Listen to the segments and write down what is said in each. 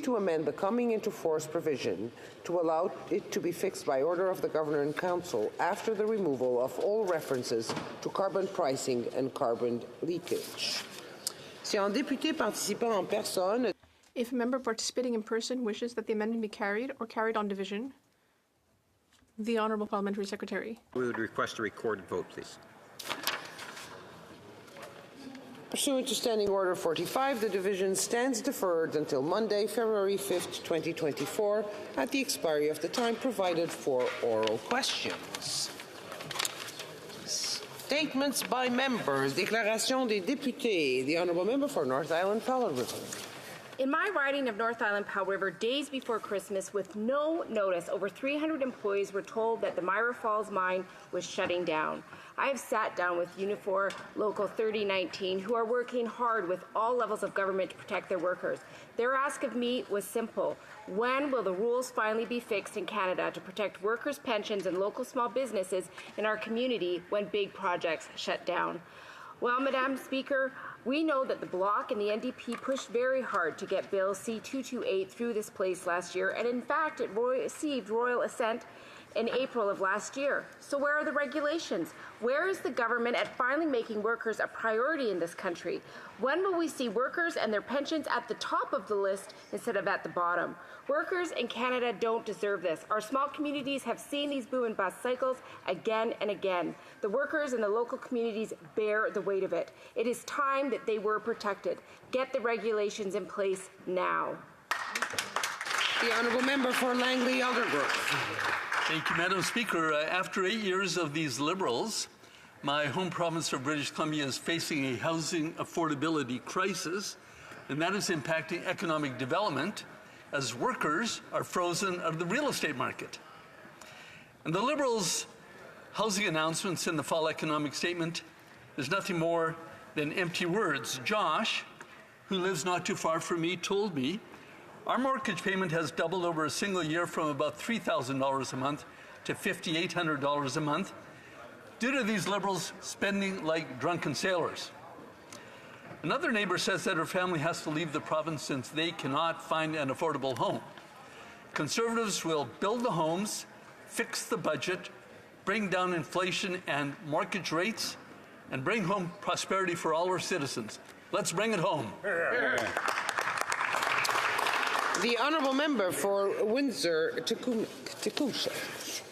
to amend the coming into force provision to allow it to be fixed by order of the Governor and Council after the removal of all references to carbon pricing and carbon leakage. Si un député participant en personne. If a member participating in person wishes that the amendment be carried or carried on division, the Honourable Parliamentary Secretary. We would request a recorded vote, please. Pursuant to Standing Order 45, the division stands deferred until Monday, February 5th, 2024, at the expiry of the time provided for oral questions. Statements by members. Déclaration des députés. The Honourable Member for North Island, Powell River. In my riding of North Island Powell River, days before Christmas, with no notice, over 300 employees were told that the Myra Falls mine was shutting down. I have sat down with Unifor Local 3019, who are working hard with all levels of government to protect their workers. Their ask of me was simple. When will the rules finally be fixed in Canada to protect workers' pensions and local small businesses in our community when big projects shut down? Well, Madam Speaker, we know that the Bloc and the NDP pushed very hard to get Bill C-228 through this place last year, and in fact, it received royal assent in April of last year. So where are the regulations? Where is the government at finally making workers a priority in this country? When will we see workers and their pensions at the top of the list instead of at the bottom? Workers in Canada don't deserve this. Our small communities have seen these boom and bust cycles again and again. The workers in the local communities bear the weight of it. It is time that they were protected. Get the regulations in place now. The Honourable Member for Langley Aldergrove. Thank you, Madam Speaker. After 8 years of these Liberals, my home province of British Columbia is facing a housing affordability crisis, and that is impacting economic development as workers are frozen out of the real estate market. And the Liberals' housing announcements in the fall economic statement is nothing more than empty words. Josh, who lives not too far from me, told me our mortgage payment has doubled over a single year from about $3,000 a month to $5,800 a month due to these Liberals spending like drunken sailors. Another neighbour says that her family has to leave the province since they cannot find an affordable home. Conservatives will build the homes, fix the budget, bring down inflation and mortgage rates, and bring home prosperity for all our citizens. Let's bring it home. The Honourable Member for Windsor-Tecumseh.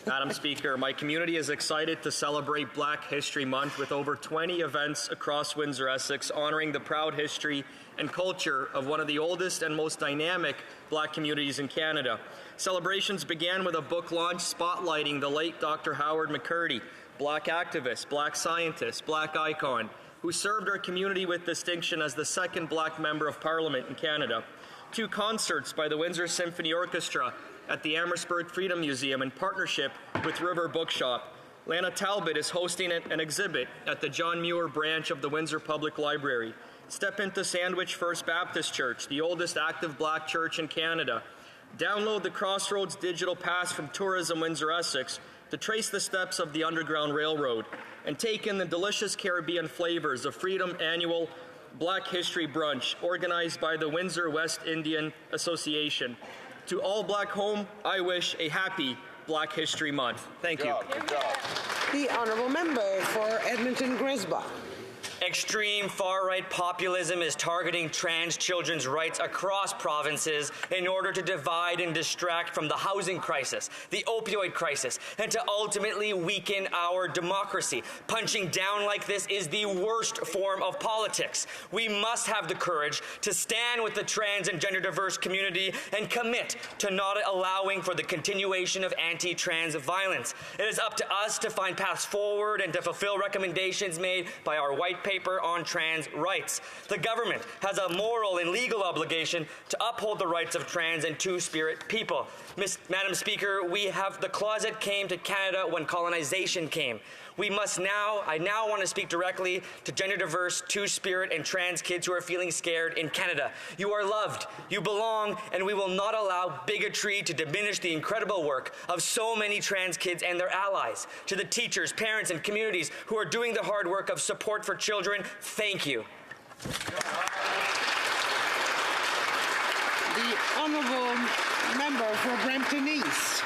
Madam Speaker, my community is excited to celebrate Black History Month with over 20 events across Windsor, Essex, honouring the proud history and culture of one of the oldest and most dynamic Black communities in Canada. Celebrations began with a book launch spotlighting the late Dr. Howard McCurdy, Black activist, Black scientist, Black icon, who served our community with distinction as the second Black Member of Parliament in Canada. 2 concerts by the Windsor Symphony Orchestra at the Amherstburg Freedom Museum in partnership with River Bookshop. Lana Talbot is hosting an exhibit at the John Muir branch of the Windsor Public Library. Step into Sandwich First Baptist Church, the oldest active Black church in Canada. Download the Crossroads digital pass from Tourism Windsor Essex to trace the steps of the Underground Railroad and take in the delicious Caribbean flavors of Freedom Annual Black History Brunch, organized by the Windsor West Indian Association. To all Black home, I wish a happy Black History Month. Thank you. Good job. The Honourable Member for Edmonton-Grisba. Extreme far-right populism is targeting trans children's rights across provinces in order to divide and distract from the housing crisis, the opioid crisis, and to ultimately weaken our democracy. Punching down like this is the worst form of politics. We must have the courage to stand with the trans and gender diverse community and commit to not allowing for the continuation of anti-trans violence. It is up to us to find paths forward and to fulfill recommendations made by our white paper on trans rights. The government has a moral and legal obligation to uphold the rights of trans and two-spirit people. Madam Speaker, the closet came to Canada when colonization came. I now want to speak directly to gender diverse, two-spirit, and trans kids who are feeling scared in Canada. You are loved, you belong, and we will not allow bigotry to diminish the incredible work of so many trans kids and their allies. To the teachers, parents, and communities who are doing the hard work of support for children, thank you. The The honourable member for Brampton East.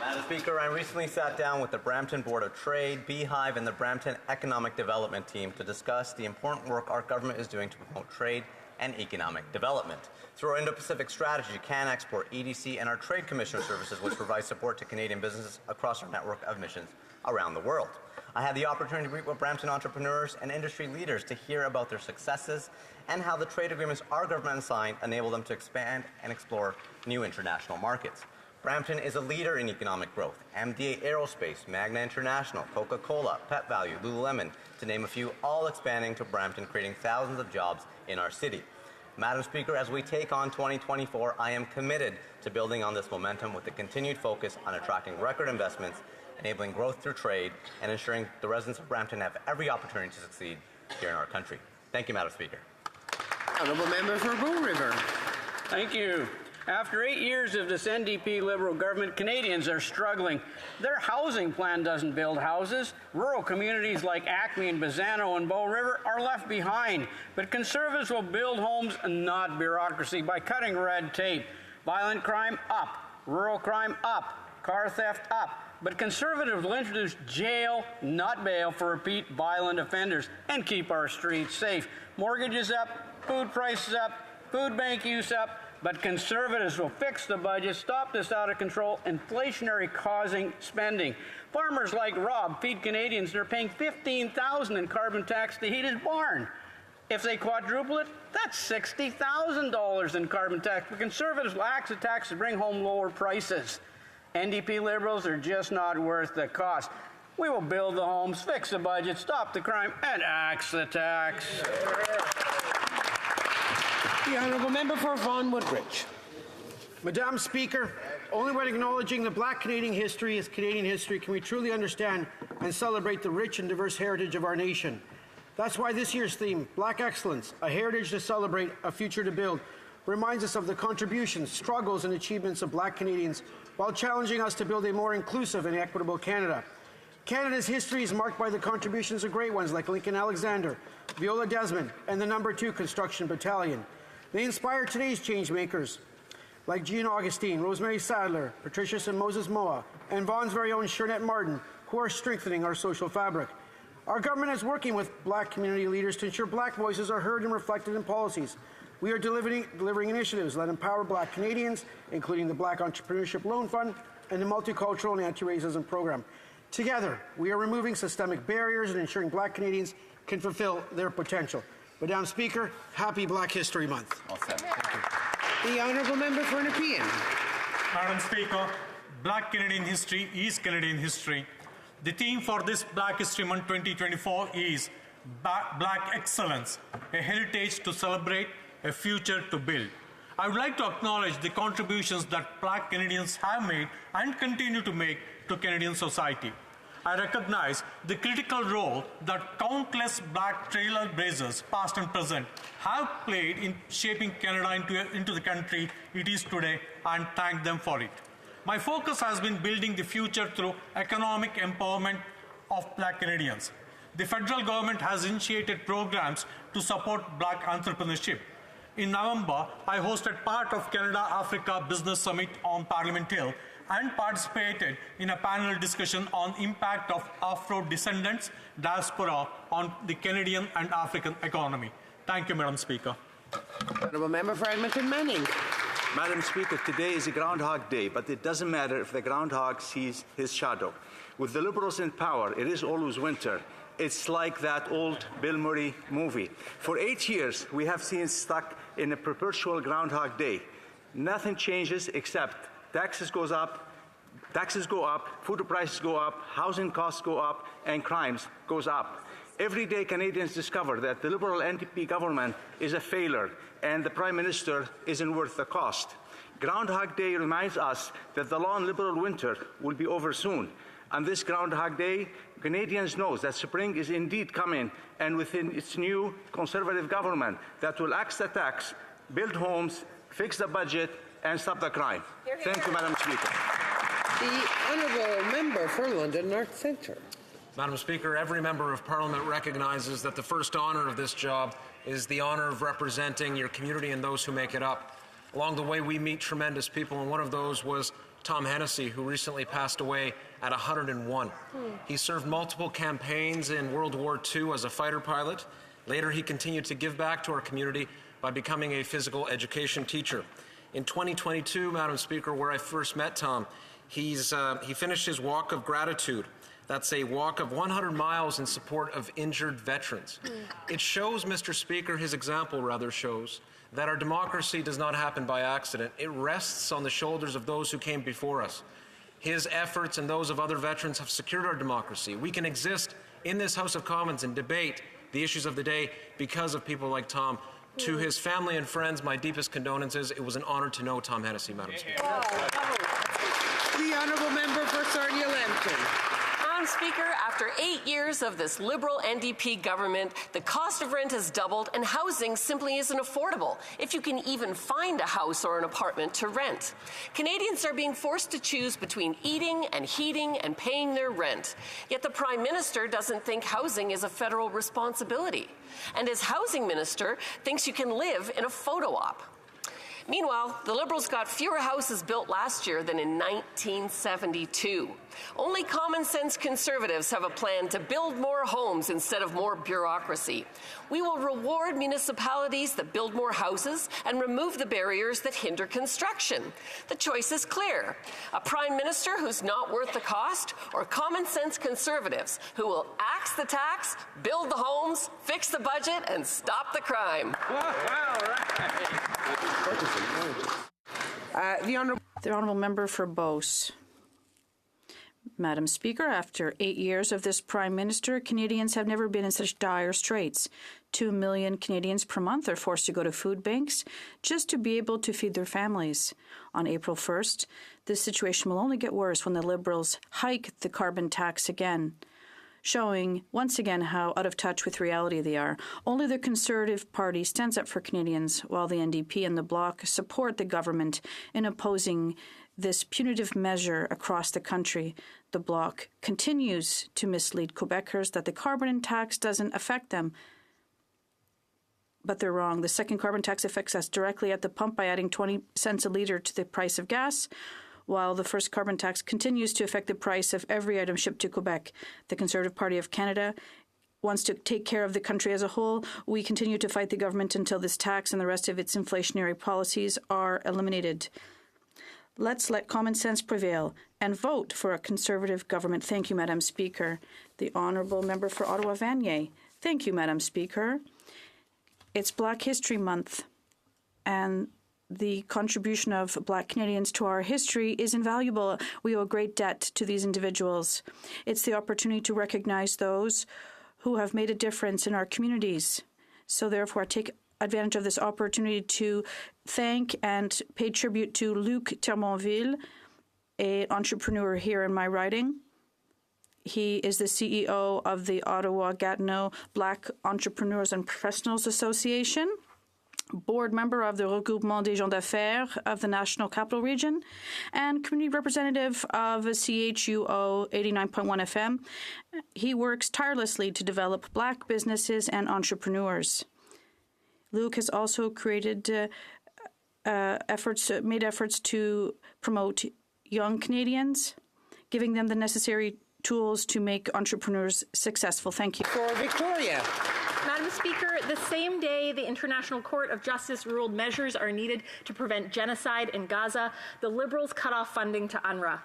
Madam Speaker, I recently sat down with the Brampton Board of Trade, Beehive, and the Brampton Economic Development Team to discuss the important work our government is doing to promote trade and economic development. Through our Indo-Pacific strategy, CAN Export, EDC, and our Trade Commissioner services, which provide support to Canadian businesses across our network of missions around the world. I had the opportunity to meet with Brampton entrepreneurs and industry leaders to hear about their successes and how the trade agreements our government has signed enable them to expand and explore new international markets. Brampton is a leader in economic growth. MDA Aerospace, Magna International, Coca-Cola, Pet Value, Lululemon, to name a few, all expanding to Brampton, creating thousands of jobs in our city. Madam Speaker, as we take on 2024, I am committed to building on this momentum with a continued focus on attracting record investments, enabling growth through trade, and ensuring the residents of Brampton have every opportunity to succeed here in our country. Thank you, Madam Speaker. Honourable member for Bull River. Thank you. After 8 years of this NDP Liberal government, Canadians are struggling. Their housing plan doesn't build houses. Rural communities like Acme and Bazzano and Bow River are left behind. But Conservatives will build homes and not bureaucracy by cutting red tape. Violent crime up. Rural crime up. Car theft up. But Conservatives will introduce jail, not bail, for repeat violent offenders and keep our streets safe. Mortgages up, food prices up, food bank use up. But Conservatives will fix the budget, stop this out-of-control, inflationary-causing spending. Farmers like Rob feed Canadians and are paying $15,000 in carbon tax to heat his barn. If they quadruple it, that's $60,000 in carbon tax. But Conservatives will axe the tax to bring home lower prices. NDP Liberals are just not worth the cost. We will build the homes, fix the budget, stop the crime, and axe the tax. The honourable member for Vaughan Woodbridge. Madam Speaker, only when acknowledging the Black Canadian history as Canadian history can we truly understand and celebrate the rich and diverse heritage of our nation. That's why this year's theme, Black Excellence, a heritage to celebrate, a future to build, reminds us of the contributions, struggles, and achievements of Black Canadians while challenging us to build a more inclusive and equitable Canada. Canada's history is marked by the contributions of great ones like Lincoln Alexander, Viola Desmond, and the No. 2 Construction Battalion. They inspire today's changemakers like Jean Augustine, Rosemary Sadler, Patricia and Moses Moa, and Vaughan's very own Shernette Martin, who are strengthening our social fabric. Our government is working with Black community leaders to ensure Black voices are heard and reflected in policies. We are delivering initiatives that empower Black Canadians, including the Black Entrepreneurship Loan Fund and the Multicultural and Anti-Racism Program. Together, we are removing systemic barriers and ensuring Black Canadians can fulfill their potential. Madam Speaker, happy Black History Month. The honourable member for Nepean. Madam Speaker, Black Canadian history is Canadian history. The theme for this Black History Month 2024 is Black Excellence, a heritage to celebrate, a future to build. I would like to acknowledge the contributions that Black Canadians have made and continue to make to Canadian society. I recognize the critical role that countless Black trailblazers, past and present, have played in shaping Canada into the country it is today, and thank them for it. My focus has been building the future through economic empowerment of Black Canadians. The federal government has initiated programs to support Black entrepreneurship. In November, I hosted part of Canada-Africa Business Summit on Parliament Hill and participated in a panel discussion on impact of Afro-descendants diaspora on the Canadian and African economy. Thank you, Madam Speaker. Honourable member for Edmonton Manning. Madam Speaker, today is a Groundhog Day, but it doesn't matter if the groundhog sees his shadow. With the Liberals in power, it is always winter. It's like that old Bill Murray movie. For 8 years, we have been stuck in a perpetual Groundhog Day. Nothing changes except taxes go up, food prices go up, housing costs go up, and crimes goes up. Every day Canadians discover that the Liberal NDP government is a failure and the Prime Minister isn't worth the cost. Groundhog Day reminds us that the long Liberal winter will be over soon. On this Groundhog Day, Canadians know that spring is indeed coming, and within its new Conservative government that will axe the tax, build homes, fix the budget, and stop the crime. Thank you, Madam Speaker. The honourable member for London North Centre. Madam Speaker, every member of Parliament recognizes that the first honour of this job is the honour of representing your community and those who make it up. Along the way, we meet tremendous people, and one of those was Tom Hennessy, who recently passed away at 101. He served multiple campaigns in World War II as a fighter pilot. Later, he continued to give back to our community by becoming a physical education teacher. In 2022, Madam Speaker, where I first met Tom, he finished his walk of gratitude. That's a walk of 100 miles in support of injured veterans. It shows, Mr. Speaker, his example rather shows, that our democracy does not happen by accident. It rests on the shoulders of those who came before us. His efforts and those of other veterans have secured our democracy. We can exist in this House of Commons and debate the issues of the day because of people like Tom. To his family and friends, my deepest condolences. It was an honor to know Tom Hennessy, Madam Speaker. The honourable member for Sarnia-Lambton. Madam Speaker, after 8 years of this Liberal NDP government, the cost of rent has doubled and housing simply isn't affordable, if you can even find a house or an apartment to rent. Canadians are being forced to choose between eating and heating and paying their rent. Yet the Prime Minister doesn't think housing is a federal responsibility. And as Housing Minister, thinks you can live in a photo op. Meanwhile, the Liberals got fewer houses built last year than in 1972. Only common-sense Conservatives have a plan to build more homes instead of more bureaucracy. We will reward municipalities that build more houses and remove the barriers that hinder construction. The choice is clear. A Prime Minister who's not worth the cost, or common-sense Conservatives who will axe the tax, build the homes, fix the budget, and stop the crime. The Honourable Member for Beauce. Madam Speaker, after 8 years of this Prime Minister, Canadians have never been in such dire straits. 2 million Canadians per month are forced to go to food banks just to be able to feed their families. On April 1st, this situation will only get worse when the Liberals hike the carbon tax again, showing once again how out of touch with reality they are. Only the Conservative Party stands up for Canadians, while the NDP and the Bloc support the government in opposing this punitive measure across the country. The Bloc continues to mislead Quebecers that the carbon tax doesn't affect them. But they're wrong. The second carbon tax affects us directly at the pump by adding 20 cents a litre to the price of gas, while the first carbon tax continues to affect the price of every item shipped to Quebec. The Conservative Party of Canada wants to take care of the country as a whole. We continue to fight the government until this tax and the rest of its inflationary policies are eliminated. Let's let common sense prevail and vote for a Conservative government. Thank you, Madam Speaker. The Honourable Member for Ottawa-Vanier. Thank you, Madam Speaker. It's Black History Month, and the contribution of Black Canadians to our history is invaluable. We owe a great debt to these individuals. It's the opportunity to recognize those who have made a difference in our communities. So therefore, I take advantage of this opportunity to thank and pay tribute to Luc Termonville, an entrepreneur here in my riding. He is the CEO of the Ottawa-Gatineau Black Entrepreneurs and Professionals Association, board member of the Regroupement des gens d'affaires of the National Capital Region, and community representative of CHUO 89.1 FM. He works tirelessly to develop Black businesses and entrepreneurs. Luke has also created made efforts to promote young Canadians, giving them the necessary tools to make entrepreneurs successful. Thank you. For Victoria. Madam Speaker, the same day the International Court of Justice ruled measures are needed to prevent genocide in Gaza, the Liberals cut off funding to UNRWA.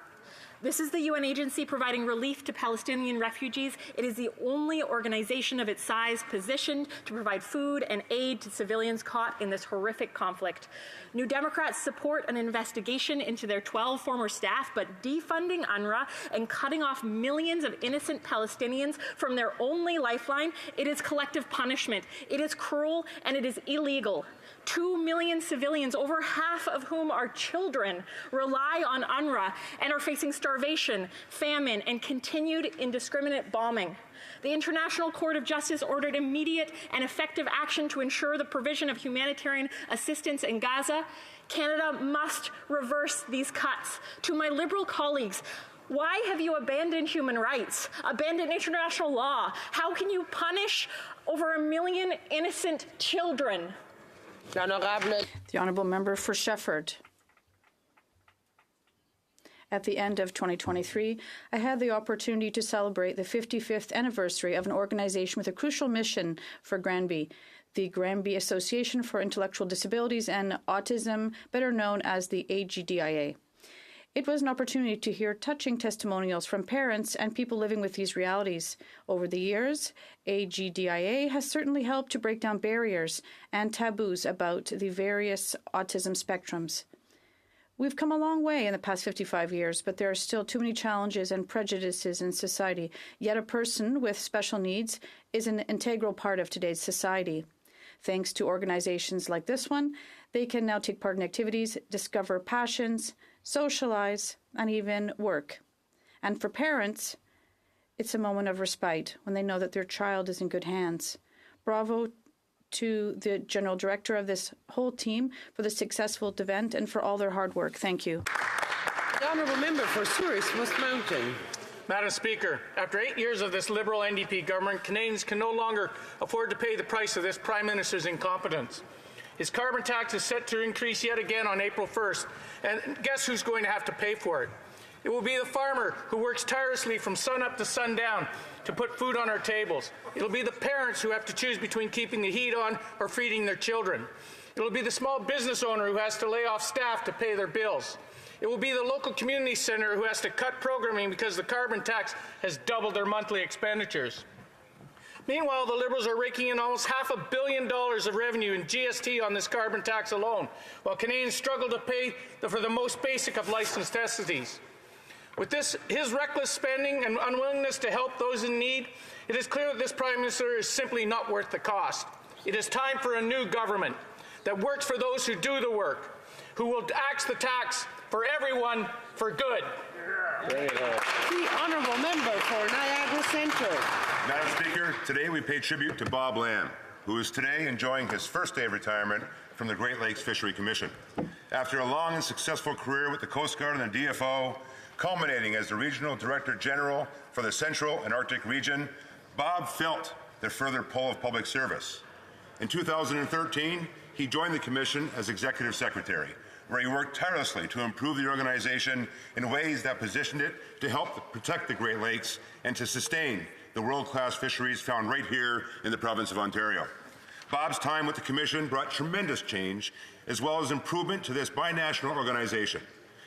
This is the UN agency providing relief to Palestinian refugees. It is the only organization of its size positioned to provide food and aid to civilians caught in this horrific conflict. New Democrats support an investigation into their 12 former staff, but defunding UNRWA and cutting off millions of innocent Palestinians from their only lifeline, it is collective punishment. It is cruel and it is illegal. 2 million civilians, over half of whom are children, rely on UNRWA and are facing starvation, famine, and continued indiscriminate bombing. The International Court of Justice ordered immediate and effective action to ensure the provision of humanitarian assistance in Gaza. Canada must reverse these cuts. To my Liberal colleagues, why have you abandoned human rights, abandoned international law? How can you punish over 1 million innocent children? The Honourable Member for Shefford. At the end of 2023, I had the opportunity to celebrate the 55th anniversary of an organization with a crucial mission for Granby, the Granby Association for Intellectual Disabilities and Autism, better known as the AGDIA. It was an opportunity to hear touching testimonials from parents and people living with these realities. Over the years, AGDIA has certainly helped to break down barriers and taboos about the various autism spectrums. We've come a long way in the past 55 years, but there are still too many challenges and prejudices in society. Yet a person with special needs is an integral part of today's society. Thanks to organizations like this one, they can now take part in activities, discover passions, socialize, and even work. And for parents, it's a moment of respite when they know that their child is in good hands. Bravo to the General Director of this whole team for the successful event and for all their hard work. Thank you. The Honourable Member for Souris West Mountain. Madam Speaker, after 8 years of this Liberal NDP government, Canadians can no longer afford to pay the price of this Prime Minister's incompetence. His carbon tax is set to increase yet again on April 1st, and guess who's going to have to pay for it? It will be the farmer who works tirelessly from sun up to sundown to put food on our tables. It'll be the parents who have to choose between keeping the heat on or feeding their children. It'll be the small business owner who has to lay off staff to pay their bills. It will be the local community center who has to cut programming because the carbon tax has doubled their monthly expenditures. Meanwhile, the Liberals are raking in almost $500 million of revenue in GST on this carbon tax alone, while Canadians struggle to pay for the most basic of life's necessities. With his reckless spending and unwillingness to help those in need, it is clear that this Prime Minister is simply not worth the cost. It is time for a new government that works for those who do the work, who will axe the tax for everyone for good. The Honourable Member for Niagara Centre. Madam Speaker, today we pay tribute to Bob Lamb, who is today enjoying his first day of retirement from the Great Lakes Fishery Commission. After a long and successful career with the Coast Guard and the DFO, culminating as the Regional Director General for the Central and Arctic region, Bob felt the further pull of public service. In 2013, he joined the Commission as Executive Secretary, where he worked tirelessly to improve the organization in ways that positioned it to help protect the Great Lakes and to sustain the world-class fisheries found right here in the province of Ontario. Bob's time with the Commission brought tremendous change as well as improvement to this binational organization.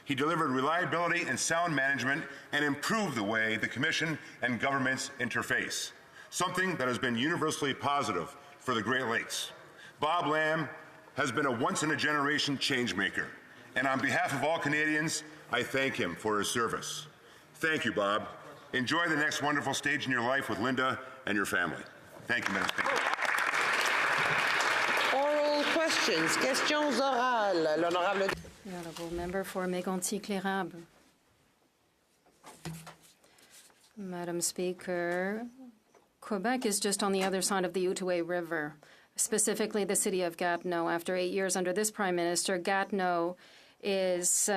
He delivered reliability and sound management and improved the way the Commission and governments interface, something that has been universally positive for the Great Lakes. Bob Lamb has been a once-in-a-generation change-maker, and on behalf of all Canadians, I thank him for his service. Thank you, Bob. Enjoy the next wonderful stage in your life with Linda and your family. Thank you, Madam Speaker. Oral questions. Questions orales. L'honorable. The Honourable Member for Mégantic-L'Érable. Madam Speaker, Quebec is just on the other side of the Outaouais River, specifically the city of Gatineau. After 8 years under this Prime Minister, Gatineau is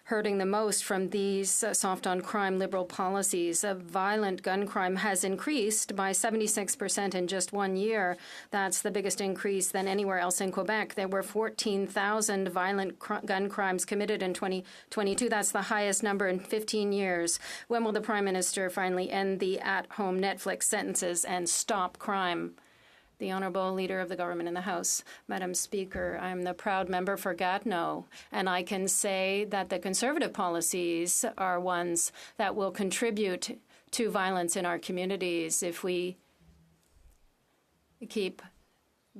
hurting the most from these soft-on-crime Liberal policies. Violent gun crime has increased by 76% in just 1 year. That's the biggest increase than anywhere else in Quebec. There were 14,000 violent gun crimes committed in 2022. That's the highest number in 15 years. When will the Prime Minister finally end the at-home Netflix sentences and stop crime? The Honourable Leader of the Government in the House. Madam Speaker, I'm the proud member for Gatineau, and I can say that the Conservative policies are ones that will contribute to violence in our communities. If we keep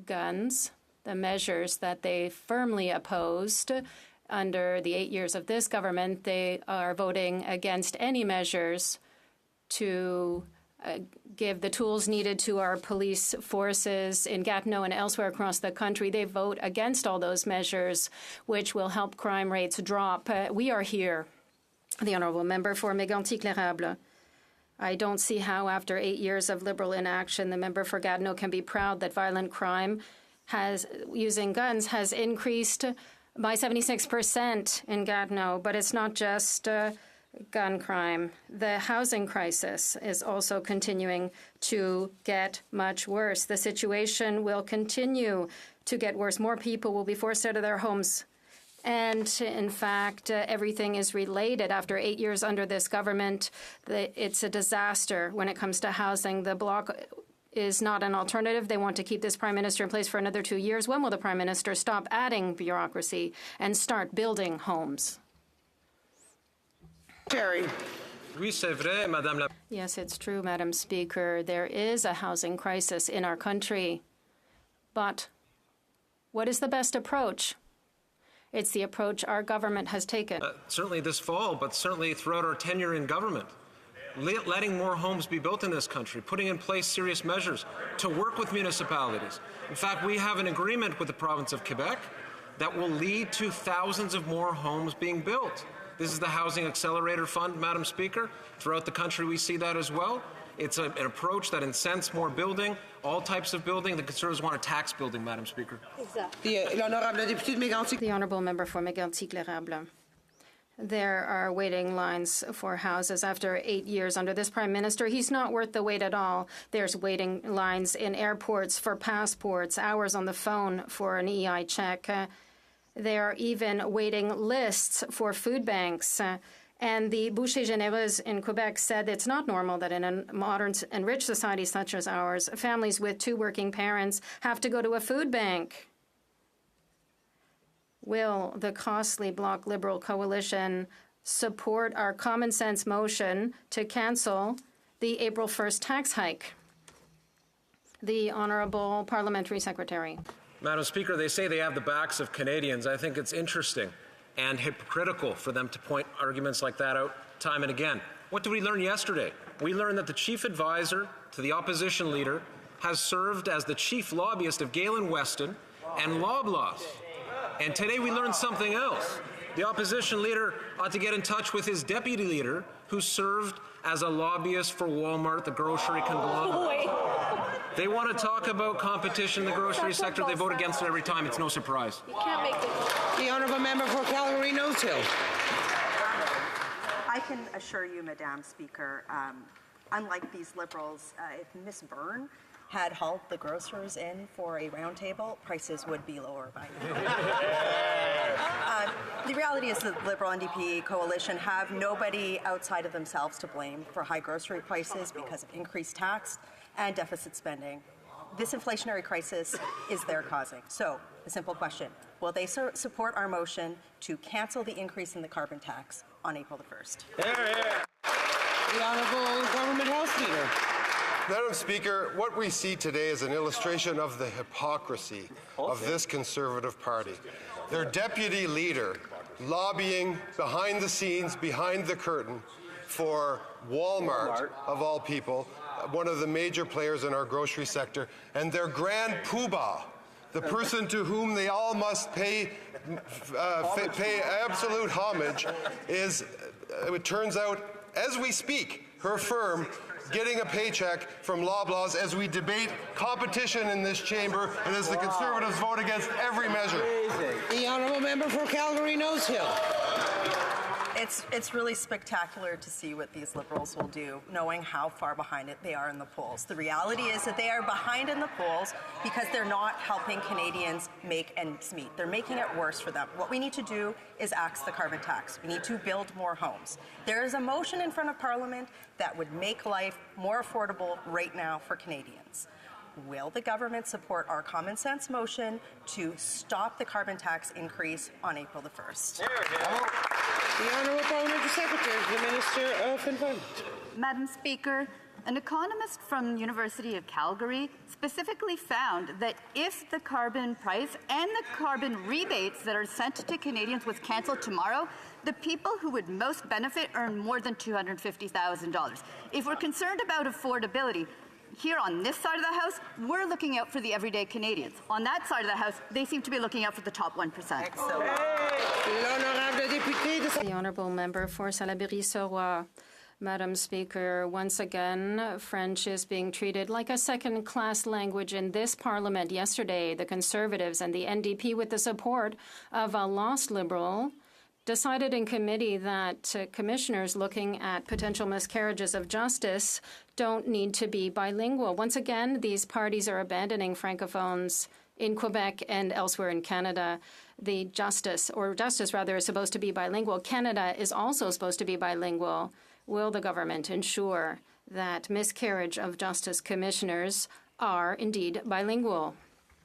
guns, the measures that they firmly opposed under the 8 years of this government, they are voting against any measures to give the tools needed to our police forces in Gatineau and elsewhere across the country. They vote against all those measures, which will help crime rates drop. We are here. The Honourable Member for Mégantic-L'Érable. I don't see how, after 8 years of Liberal inaction, the member for Gatineau can be proud that violent crime using guns has increased by 76% in Gatineau. But it's not just gun crime. The housing crisis is also continuing to get much worse. The situation will continue to get worse. More people will be forced out of their homes. And in fact, everything is related. After 8 years under this government, it's a disaster when it comes to housing. The Bloc is not an alternative. They want to keep this prime minister in place for another 2 years. When will the prime minister stop adding bureaucracy and start building homes? Terry. Oui, c'est vrai, Madame la... Yes, it's true, Madam Speaker. There is a housing crisis in our country. But what is the best approach? It's the approach our government has taken. Certainly this fall, but certainly throughout our tenure in government. Letting more homes be built in this country, putting in place serious measures to work with municipalities. In fact, we have an agreement with the province of Quebec that will lead to thousands of more homes being built. This is the Housing Accelerator Fund, Madam Speaker. Throughout the country, we see that as well. It's an approach that incents more building, all types of building. The Conservatives want to tax building, Madam Speaker. The Honourable Member for Mégantic-L'Érable. There are waiting lines for houses after 8 years under this Prime Minister. He's not worth the wait at all. There's waiting lines in airports for passports, hours on the phone for an EI check. There are even waiting lists for food banks. And the Bouchées Généreuses in Quebec said it's not normal that in a modern and rich society such as ours, families with 2 working parents have to go to a food bank. Will the costly Bloc Liberal coalition support our common sense motion to cancel the April 1st tax hike? The Honourable Parliamentary Secretary. Madam Speaker, they say they have the backs of Canadians. I think it's interesting and hypocritical for them to point arguments like that out time and again. What did we learn yesterday? We learned that the chief advisor to the opposition leader has served as the chief lobbyist of Galen Weston and Loblaws. And today we learned something else. The opposition leader ought to get in touch with his deputy leader, who served as a lobbyist for Walmart, the grocery conglomerate. They want to talk about competition in the grocery sector. They vote against it every time. It's no surprise. You can't make it. The Honourable Member for Calgary-Nose Hill. I can assure you, Madam Speaker, unlike these Liberals, if Ms. Byrne had hauled the grocers in for a roundtable, prices would be lower by now. The reality is the Liberal NDP coalition have nobody outside of themselves to blame for high grocery prices because of increased tax and deficit spending. This inflationary crisis is their causing. So, a simple question. Will they support our motion to cancel the increase in the carbon tax on April the 1st? The Honourable Government House Leader. Madam Speaker, what we see today is an illustration of the hypocrisy of this Conservative Party. Their deputy leader lobbying behind the scenes, behind the curtain, for Walmart, of all people, one of the major players in our grocery sector, and their grand poobah, the person to whom they all must pay absolute homage, is, it turns out, as we speak, her firm getting a paycheck from Loblaws as we debate competition in this chamber and as the Conservatives vote against every measure. The Honourable Member for Calgary-Nose Hill. It's really spectacular to see what these Liberals will do, knowing how far behind it they are in the polls. The reality is that they are behind in the polls because they're not helping Canadians make ends meet. They're making it worse for them. What we need to do is axe the carbon tax. We need to build more homes. There is a motion in front of Parliament that would make life more affordable right now for Canadians. Will the government support our common sense motion to stop the carbon tax increase on April the 1st? The Honourable Parliamentary Secretary to the Minister of Environment. Madam Speaker, an economist from the University of Calgary specifically found that if the carbon price and the carbon rebates that are sent to Canadians was cancelled tomorrow, the people who would most benefit earn more than $250,000. If we're concerned about affordability, here on this side of the House, we're looking out for the everyday Canadians. On that side of the House, they seem to be looking out for the top 1%. The Honourable Member for Salaberry-sur-Roi. Madam Speaker, once again, French is being treated like a second-class language in this Parliament. Yesterday, the Conservatives and the NDP, with the support of a lost Liberal, decided in committee that commissioners looking at potential miscarriages of justice don't need to be bilingual. Once again, these parties are abandoning francophones in Quebec and elsewhere in Canada. The justice is supposed to be bilingual. Canada is also supposed to be bilingual. Will the government ensure that miscarriage of justice commissioners are indeed bilingual?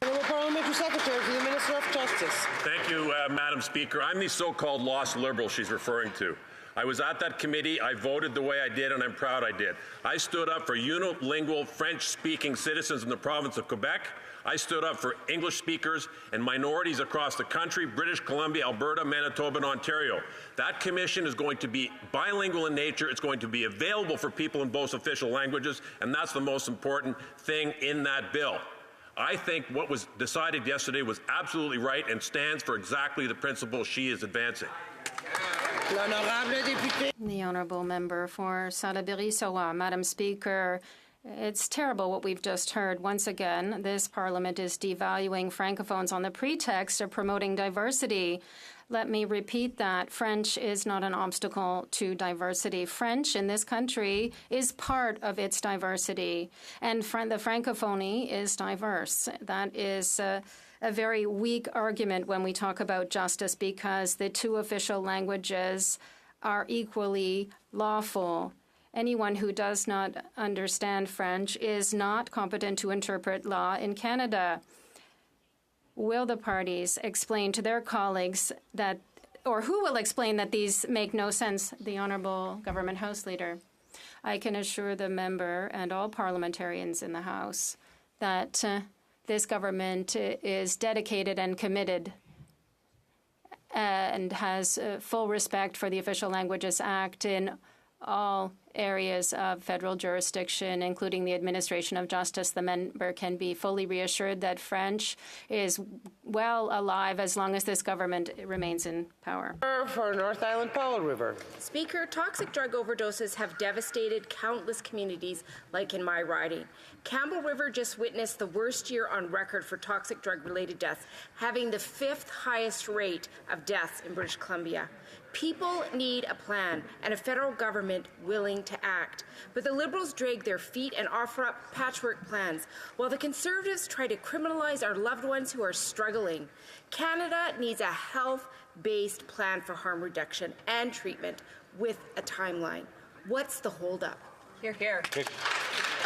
Parliamentary Secretary to the Minister of Justice. Thank you, Madam Speaker. I'm the so-called lost liberal she's referring to. I was at that committee, I voted the way I did, and I'm proud I did. I stood up for unilingual French-speaking citizens in the province of Quebec. I stood up for English speakers and minorities across the country, British Columbia, Alberta, Manitoba, and Ontario. That commission is going to be bilingual in nature. It's going to be available for people in both official languages, and that's the most important thing in that bill. I think what was decided yesterday was absolutely right and stands for exactly the principle she is advancing. The honourable member for Salaberry-Sauva. Madam Speaker, it's terrible what we've just heard. Once again, this parliament is devaluing francophones on the pretext of promoting diversity. Let me repeat that. French is not an obstacle to diversity. French in this country is part of its diversity, and the Francophonie is diverse. That is a very weak argument when we talk about justice, because the two official languages are equally lawful. Anyone who does not understand French is not competent to interpret law in Canada. Will the parties explain to their colleagues that, or who will explain that these make no sense? The Honourable Government House Leader. I can assure the member and all parliamentarians in the House that this government is dedicated and committed and has full respect for the Official Languages Act in all areas of federal jurisdiction, including the administration of justice. The member can be fully reassured that French is well alive as long as this government remains in power. For North Island Powell River. Speaker, toxic drug overdoses have devastated countless communities, like in my riding. Campbell River just witnessed the worst year on record for toxic drug-related deaths, having the 5th highest rate of deaths in British Columbia. People need a plan and a federal government willing to act. But the Liberals drag their feet and offer up patchwork plans, while the Conservatives try to criminalize our loved ones who are struggling. Canada needs a health-based plan for harm reduction and treatment with a timeline. What's the holdup? Hear, hear.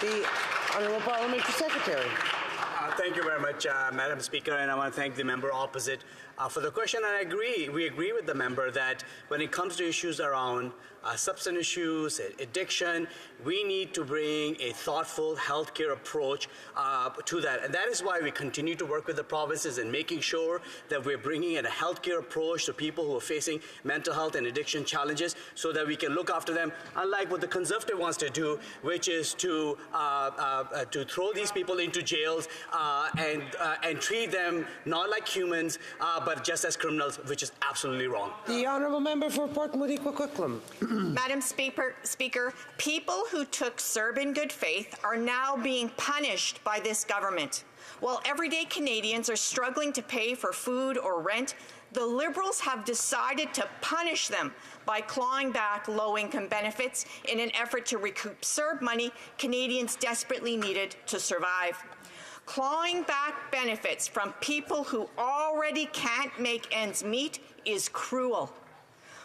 The Honourable Parliamentary Secretary. Thank you very much, Madam Speaker, and I want to thank the member opposite for the question. And we agree with the member that when it comes to issues around substance issues, addiction, we need to bring a thoughtful healthcare approach to that. And that is why we continue to work with the provinces in making sure that we're bringing in a healthcare approach to people who are facing mental health and addiction challenges, so that we can look after them, unlike what the Conservative wants to do, which is to throw these people into jails and treat them not like humans, but just as criminals, which is absolutely wrong. The Honourable Member for Port Moody Coquitlam. Madam Speaker, people who took CERB in good faith are now being punished by this government. While everyday Canadians are struggling to pay for food or rent, the Liberals have decided to punish them by clawing back low-income benefits in an effort to recoup CERB money Canadians desperately needed to survive. Clawing back benefits from people who already can't make ends meet is cruel.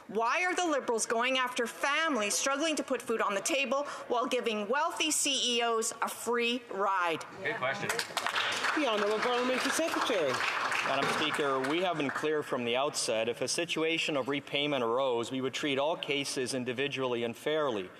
Why are the Liberals going after families struggling to put food on the table while giving wealthy CEOs a free ride? Good question. The Honourable Parliamentary Secretary. Madam Speaker, we have been clear from the outset, if a situation of repayment arose, we would treat all cases individually and fairly.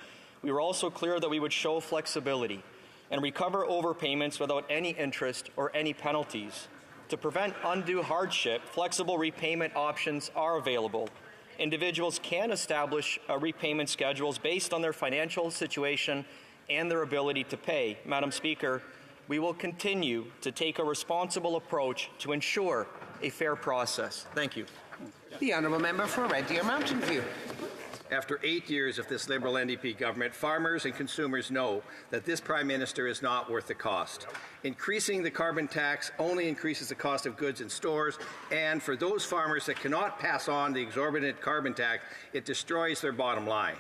We were also clear that we would show flexibility and recover overpayments without any interest or any penalties. To prevent undue hardship, flexible repayment options are available. Individuals can establish repayment schedules based on their financial situation and their ability to pay. Madam Speaker, we will continue to take a responsible approach to ensure a fair process. Thank you. The Honourable Member for Red Deer Mountain View. After 8 years of this Liberal NDP government, farmers and consumers know that this Prime Minister is not worth the cost. Increasing the carbon tax only increases the cost of goods in stores, and for those farmers that cannot pass on the exorbitant carbon tax, it destroys their bottom line.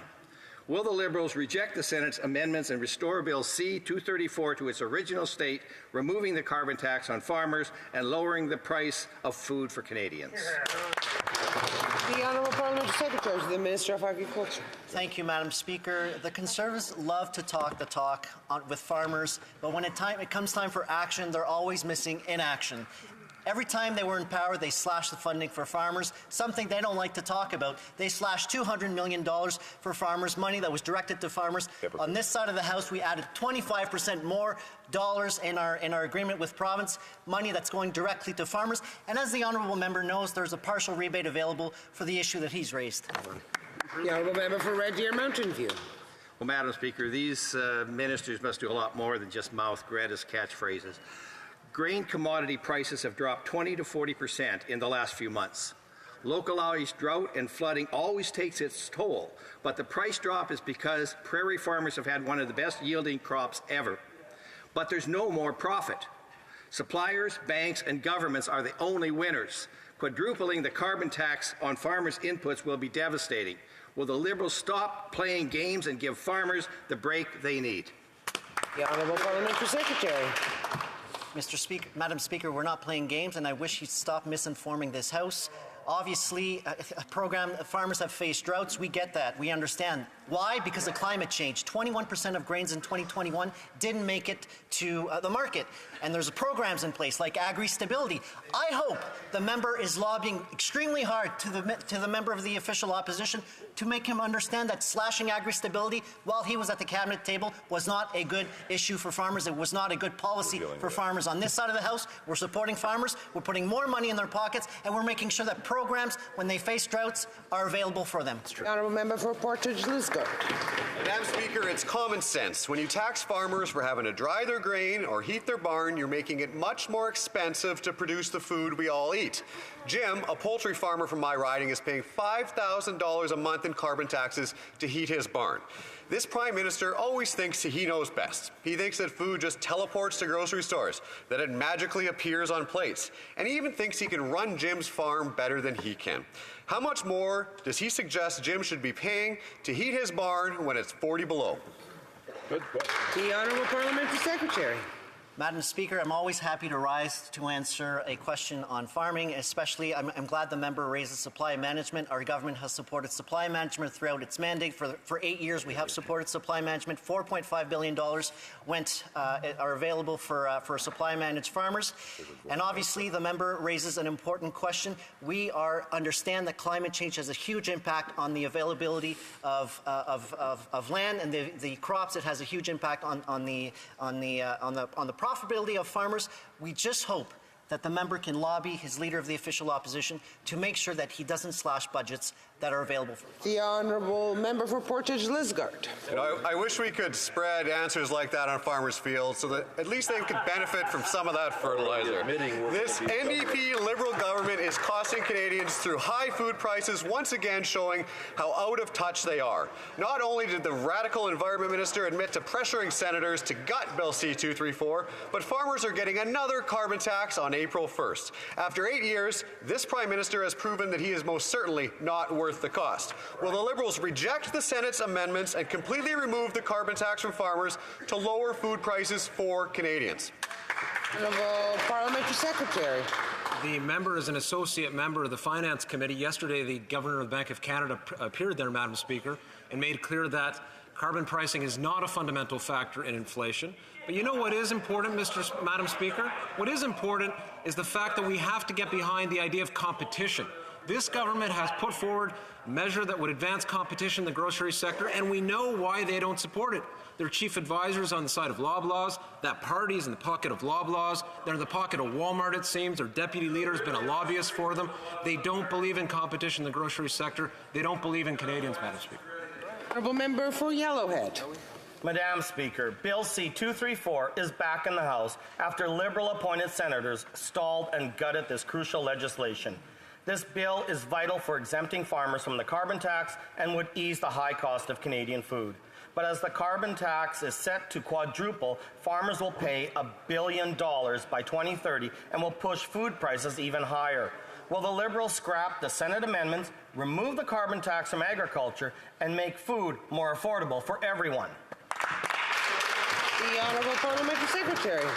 Will the Liberals reject the Senate's amendments and restore Bill C-234 to its original state, removing the carbon tax on farmers and lowering the price of food for Canadians? The Honourable Parliamentary Secretary to the Minister of Agriculture. Thank you, Madam Speaker. The Conservatives love to talk the talk with farmers, but when it comes time for action, they're always missing inaction. Every time they were in power, they slashed the funding for farmers, something they don't like to talk about. They slashed $200 million for farmers, money that was directed to farmers. On this side of the House, we added 25% more dollars in our agreement with province, money that's going directly to farmers. And as the honourable member knows, there's a partial rebate available for the issue that he's raised. The honourable member for Red Deer Mountain View. Well, Madam Speaker, these ministers must do a lot more than just mouth Greta's catchphrases. Grain commodity prices have dropped 20 to 40% in the last few months. Localized drought and flooding always takes its toll, but the price drop is because prairie farmers have had one of the best yielding crops ever. But there's no more profit. Suppliers, banks, and governments are the only winners. Quadrupling the carbon tax on farmers' inputs will be devastating. Will the Liberals stop playing games and give farmers the break they need? The Honourable Parliamentary Secretary. Madam Speaker, we're not playing games, and I wish you'd stop misinforming this House. Obviously, farmers have faced droughts. We get that. We understand. Why? Because of climate change. 21% of grains in 2021 didn't make it to the market. And there's programs in place like agri-stability. I hope the member is lobbying extremely hard to the member of the official opposition to make him understand that slashing agri-stability while he was at the cabinet table was not a good issue for farmers. It was not a good policy for farmers. On this side of the House, we're supporting farmers. We're putting more money in their pockets, and we're making sure that programs, when they face droughts, are available for them. The Honourable Member for Portage Lisgar. Madam Speaker, it's common sense. When you tax farmers for having to dry their grain or heat their barn, you're making it much more expensive to produce the food we all eat. Jim, a poultry farmer from my riding, is paying $5,000 a month in carbon taxes to heat his barn. This Prime Minister always thinks he knows best. He thinks that food just teleports to grocery stores, that it magically appears on plates, and he even thinks he can run Jim's farm better than he can. How much more does he suggest Jim should be paying to heat his barn when it's 40 below? The Honourable Parliamentary Secretary. Madam Speaker, I'm always happy to rise to answer a question on farming, especially I'm glad the member raises supply management. Our government has supported supply management throughout its mandate. For 8 years, we have supported supply management. $4.5 billion are available for supply managed farmers. And obviously, the member raises an important question. We understand that climate change has a huge impact on the availability of land and the crops. It has a huge impact on the profitability of farmers. We just hope that the member can lobby his leader of the official opposition to make sure that he doesn't slash budgets that are available for the Honourable Member for Portage Lisgar. I wish we could spread answers like that on farmers' fields so that at least they could benefit from some of that fertilizer. This NDP Liberal government is costing Canadians through high food prices, once again showing how out of touch they are. Not only did the radical Environment Minister admit to pressuring senators to gut Bill C-234, but farmers are getting another carbon tax on April 1st. After 8 years, this Prime Minister has proven that he is most certainly not worth the cost. Will the Liberals reject the Senate's amendments and completely remove the carbon tax from farmers to lower food prices for Canadians? Honourable Parliamentary Secretary. The member is an associate member of the Finance Committee. Yesterday, the Governor of the Bank of Canada appeared there, Madam Speaker, and made clear that carbon pricing is not a fundamental factor in inflation. But you know what is important, Madam Speaker? What is important is the fact that we have to get behind the idea of competition. This government has put forward a measure that would advance competition in the grocery sector, and we know why they don't support it. Their chief advisors on the side of Loblaws, that party's in the pocket of Loblaws, they're in the pocket of Walmart, it seems. Their deputy leader has been a lobbyist for them. They don't believe in competition in the grocery sector. They don't believe in Canadians, Madam Speaker. Honourable Member for Yellowhead. Madam Speaker, Bill C-234 is back in the House after Liberal-appointed senators stalled and gutted this crucial legislation. This bill is vital for exempting farmers from the carbon tax and would ease the high cost of Canadian food. But as the carbon tax is set to quadruple, farmers will pay $1 billion by 2030 and will push food prices even higher. Will the Liberals scrap the Senate amendments, remove the carbon tax from agriculture, and make food more affordable for everyone? The Honourable Parliamentary Secretary.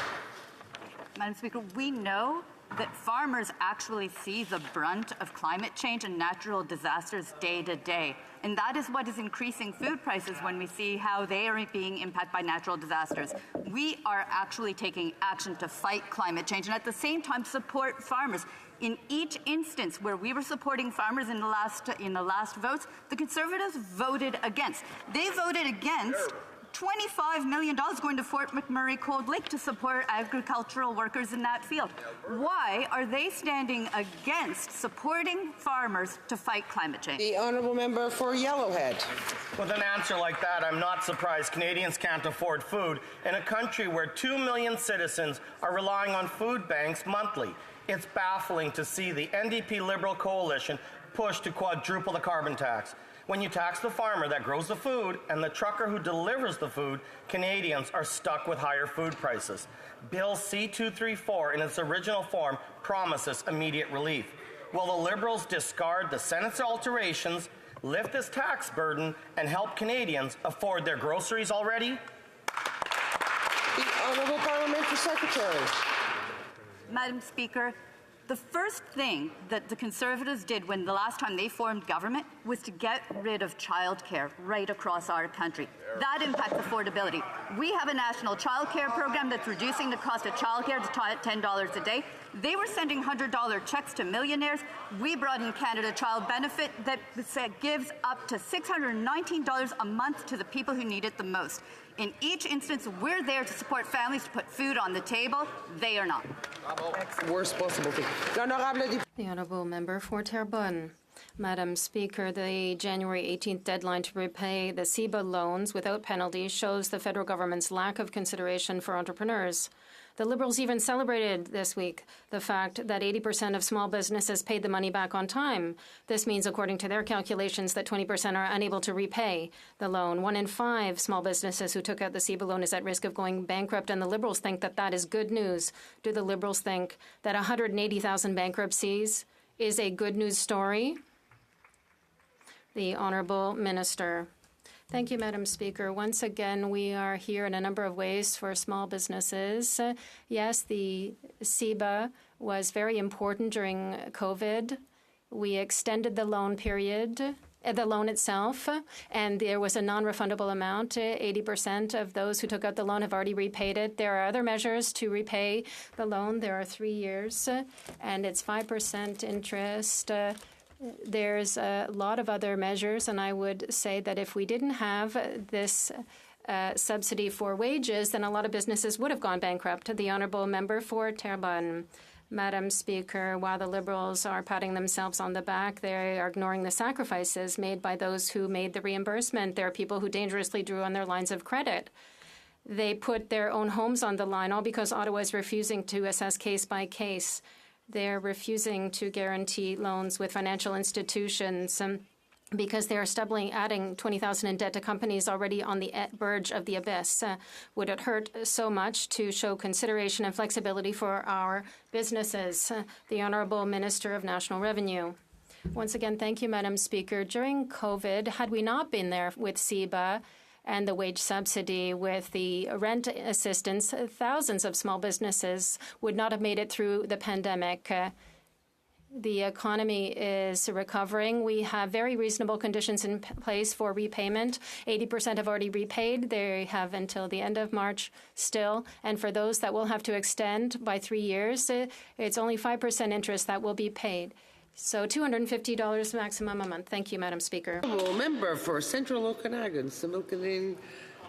Madam Speaker, we know that farmers actually see the brunt of climate change and natural disasters day to day. And that is what is increasing food prices when we see how they are being impacted by natural disasters. We are actually taking action to fight climate change and at the same time support farmers. In each instance where we were supporting farmers in the last votes, the Conservatives voted against. They voted against $25 million going to Fort McMurray Cold Lake to support agricultural workers in that field. Why are they standing against supporting farmers to fight climate change? The Honourable Member for Yellowhead. With an answer like that, I'm not surprised Canadians can't afford food in a country where 2 million citizens are relying on food banks monthly. It's baffling to see the NDP Liberal coalition push to quadruple the carbon tax. When you tax the farmer that grows the food and the trucker who delivers the food, Canadians are stuck with higher food prices. Bill C-234 in its original form promises immediate relief. Will the Liberals discard the Senate's alterations, lift this tax burden, and help Canadians afford their groceries already? The Honourable Parliamentary Secretary. Madam Speaker, the first thing that the Conservatives did when the last time they formed government was to get rid of childcare right across our country. That impacts affordability. We have a national childcare program that's reducing the cost of childcare to $10 a day. They were sending $100 checks to millionaires. We brought in Canada Child Benefit that gives up to $619 a month to the people who need it the most. In each instance, we're there to support families to put food on the table. They are not. Worst possible thing. The Honourable Member for Terrebonne. Madam Speaker, the January 18th deadline to repay the CEBA loans without penalty shows the federal government's lack of consideration for entrepreneurs. The Liberals even celebrated this week the fact that 80% of small businesses paid the money back on time. This means, according to their calculations, that 20% are unable to repay the loan. 1 in 5 small businesses who took out the CEBA loan is at risk of going bankrupt, and the Liberals think that that is good news. Do the Liberals think that 180,000 bankruptcies is a good news story? The Honourable Minister. Thank you, Madam Speaker. Once again, we are here in a number of ways for small businesses. Yes, the CEBA was very important during COVID. We extended the loan period, the loan itself, and there was a non-refundable amount. 80% of those who took out the loan have already repaid it. There are other measures to repay the loan. There are 3 years, and it's 5% interest. There's a lot of other measures, and I would say that if we didn't have this subsidy for wages, then a lot of businesses would have gone bankrupt. The Honourable Member for Terrebonne. Madam Speaker, while the Liberals are patting themselves on the back, they are ignoring the sacrifices made by those who made the reimbursement. There are people who dangerously drew on their lines of credit. They put their own homes on the line, all because Ottawa is refusing to assess case by case. They're refusing to guarantee loans with financial institutions because they are stubbornly adding $20,000 in debt to companies already on the verge of the abyss. Would it hurt so much to show consideration and flexibility for our businesses? The Honourable Minister of National Revenue. Once again, thank you, Madam Speaker. During COVID, had we not been there with CEBA and the wage subsidy, with the rent assistance, thousands of small businesses would not have made it through the pandemic. The economy is recovering. We have very reasonable conditions in place for repayment. 80% have already repaid. They have until the end of March still. And for those that will have to extend by 3 years, it's only 5% interest that will be paid. So $250 maximum a month. Thank you, Madam Speaker. Member for Central Okanagan, Similkanin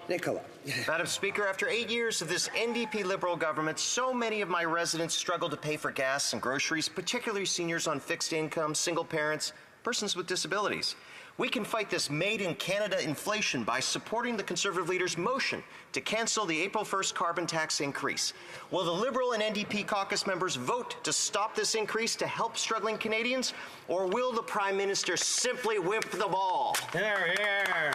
Nicola. Madam Speaker, after 8 years of this NDP Liberal government, so many of my residents struggle to pay for gas and groceries, particularly seniors on fixed income, single parents, persons with disabilities. We can fight this made-in-Canada inflation by supporting the Conservative leader's motion to cancel the April 1st carbon tax increase. Will the Liberal and NDP caucus members vote to stop this increase to help struggling Canadians, or will the Prime Minister simply whip the ball? Here, here.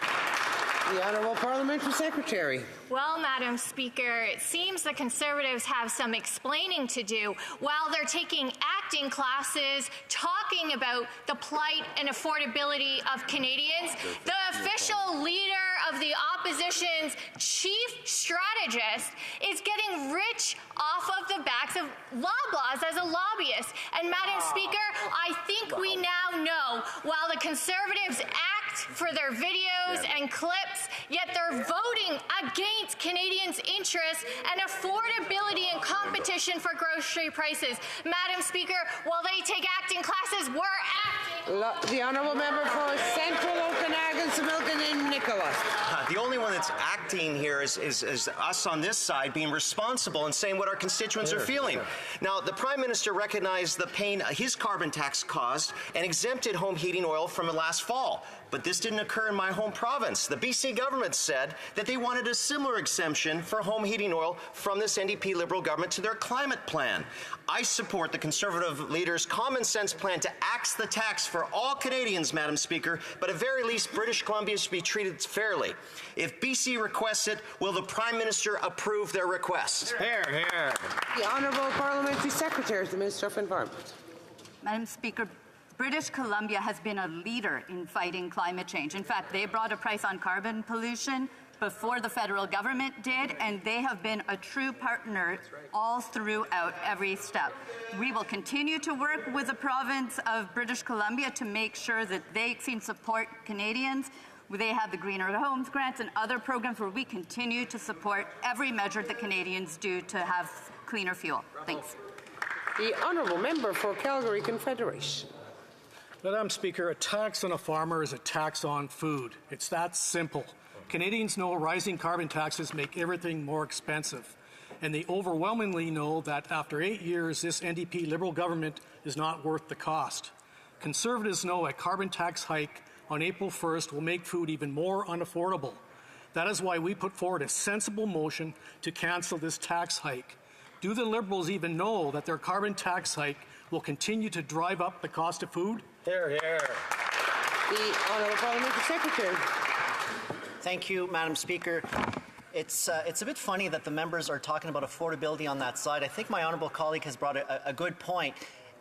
The Honourable Parliamentary Secretary. Well, Madam Speaker, it seems the Conservatives have some explaining to do while they're taking acting classes, talking about the plight and affordability of Canadians. The official leader of the opposition's chief strategist is getting rich off of the backs of Loblaws as a lobbyist. And, Madam Speaker, I think we now know while the Conservatives act for their videos and clips, yet they're voting against Canadians' interests and affordability and competition for grocery prices. Madam Speaker, while they take acting classes, we're acting. The Honourable Member for Central Okanagan, Similton and Nicholas. The only one that's acting here is us on this side being responsible and saying what our constituents are feeling. Now, the Prime Minister recognized the pain his carbon tax caused and exempted home heating oil from it last fall. But this didn't occur in my home province. The BC government said that they wanted a similar exemption for home heating oil from this NDP Liberal government to their climate plan. I support the Conservative leader's common sense plan to axe the tax for all Canadians, Madam Speaker, but at very least British Columbia should be treated fairly. If BC requests it, will the Prime Minister approve their request? Here, here. The Honourable Parliamentary Secretary to the Minister of Environment. Madam Speaker, British Columbia has been a leader in fighting climate change. In fact, they brought a price on carbon pollution before the federal government did, and they have been a true partner all throughout every step. We will continue to work with the province of British Columbia to make sure that they can support Canadians. They have the Greener Homes grants and other programs where we continue to support every measure that Canadians do to have cleaner fuel. Thanks. The Honourable Member for Calgary Confederation. Madam Speaker, a tax on a farmer is a tax on food. It's that simple. Canadians know rising carbon taxes make everything more expensive, and they overwhelmingly know that after 8 years, this NDP Liberal government is not worth the cost. Conservatives know a carbon tax hike on April 1st will make food even more unaffordable. That is why we put forward a sensible motion to cancel this tax hike. Do the Liberals even know that their carbon tax hike will continue to drive up the cost of food? Here, here. The Honourable Parliamentary Secretary. Thank you, Madam Speaker. It's a bit funny that the members are talking about affordability on that side. I think my honourable colleague has brought a good point.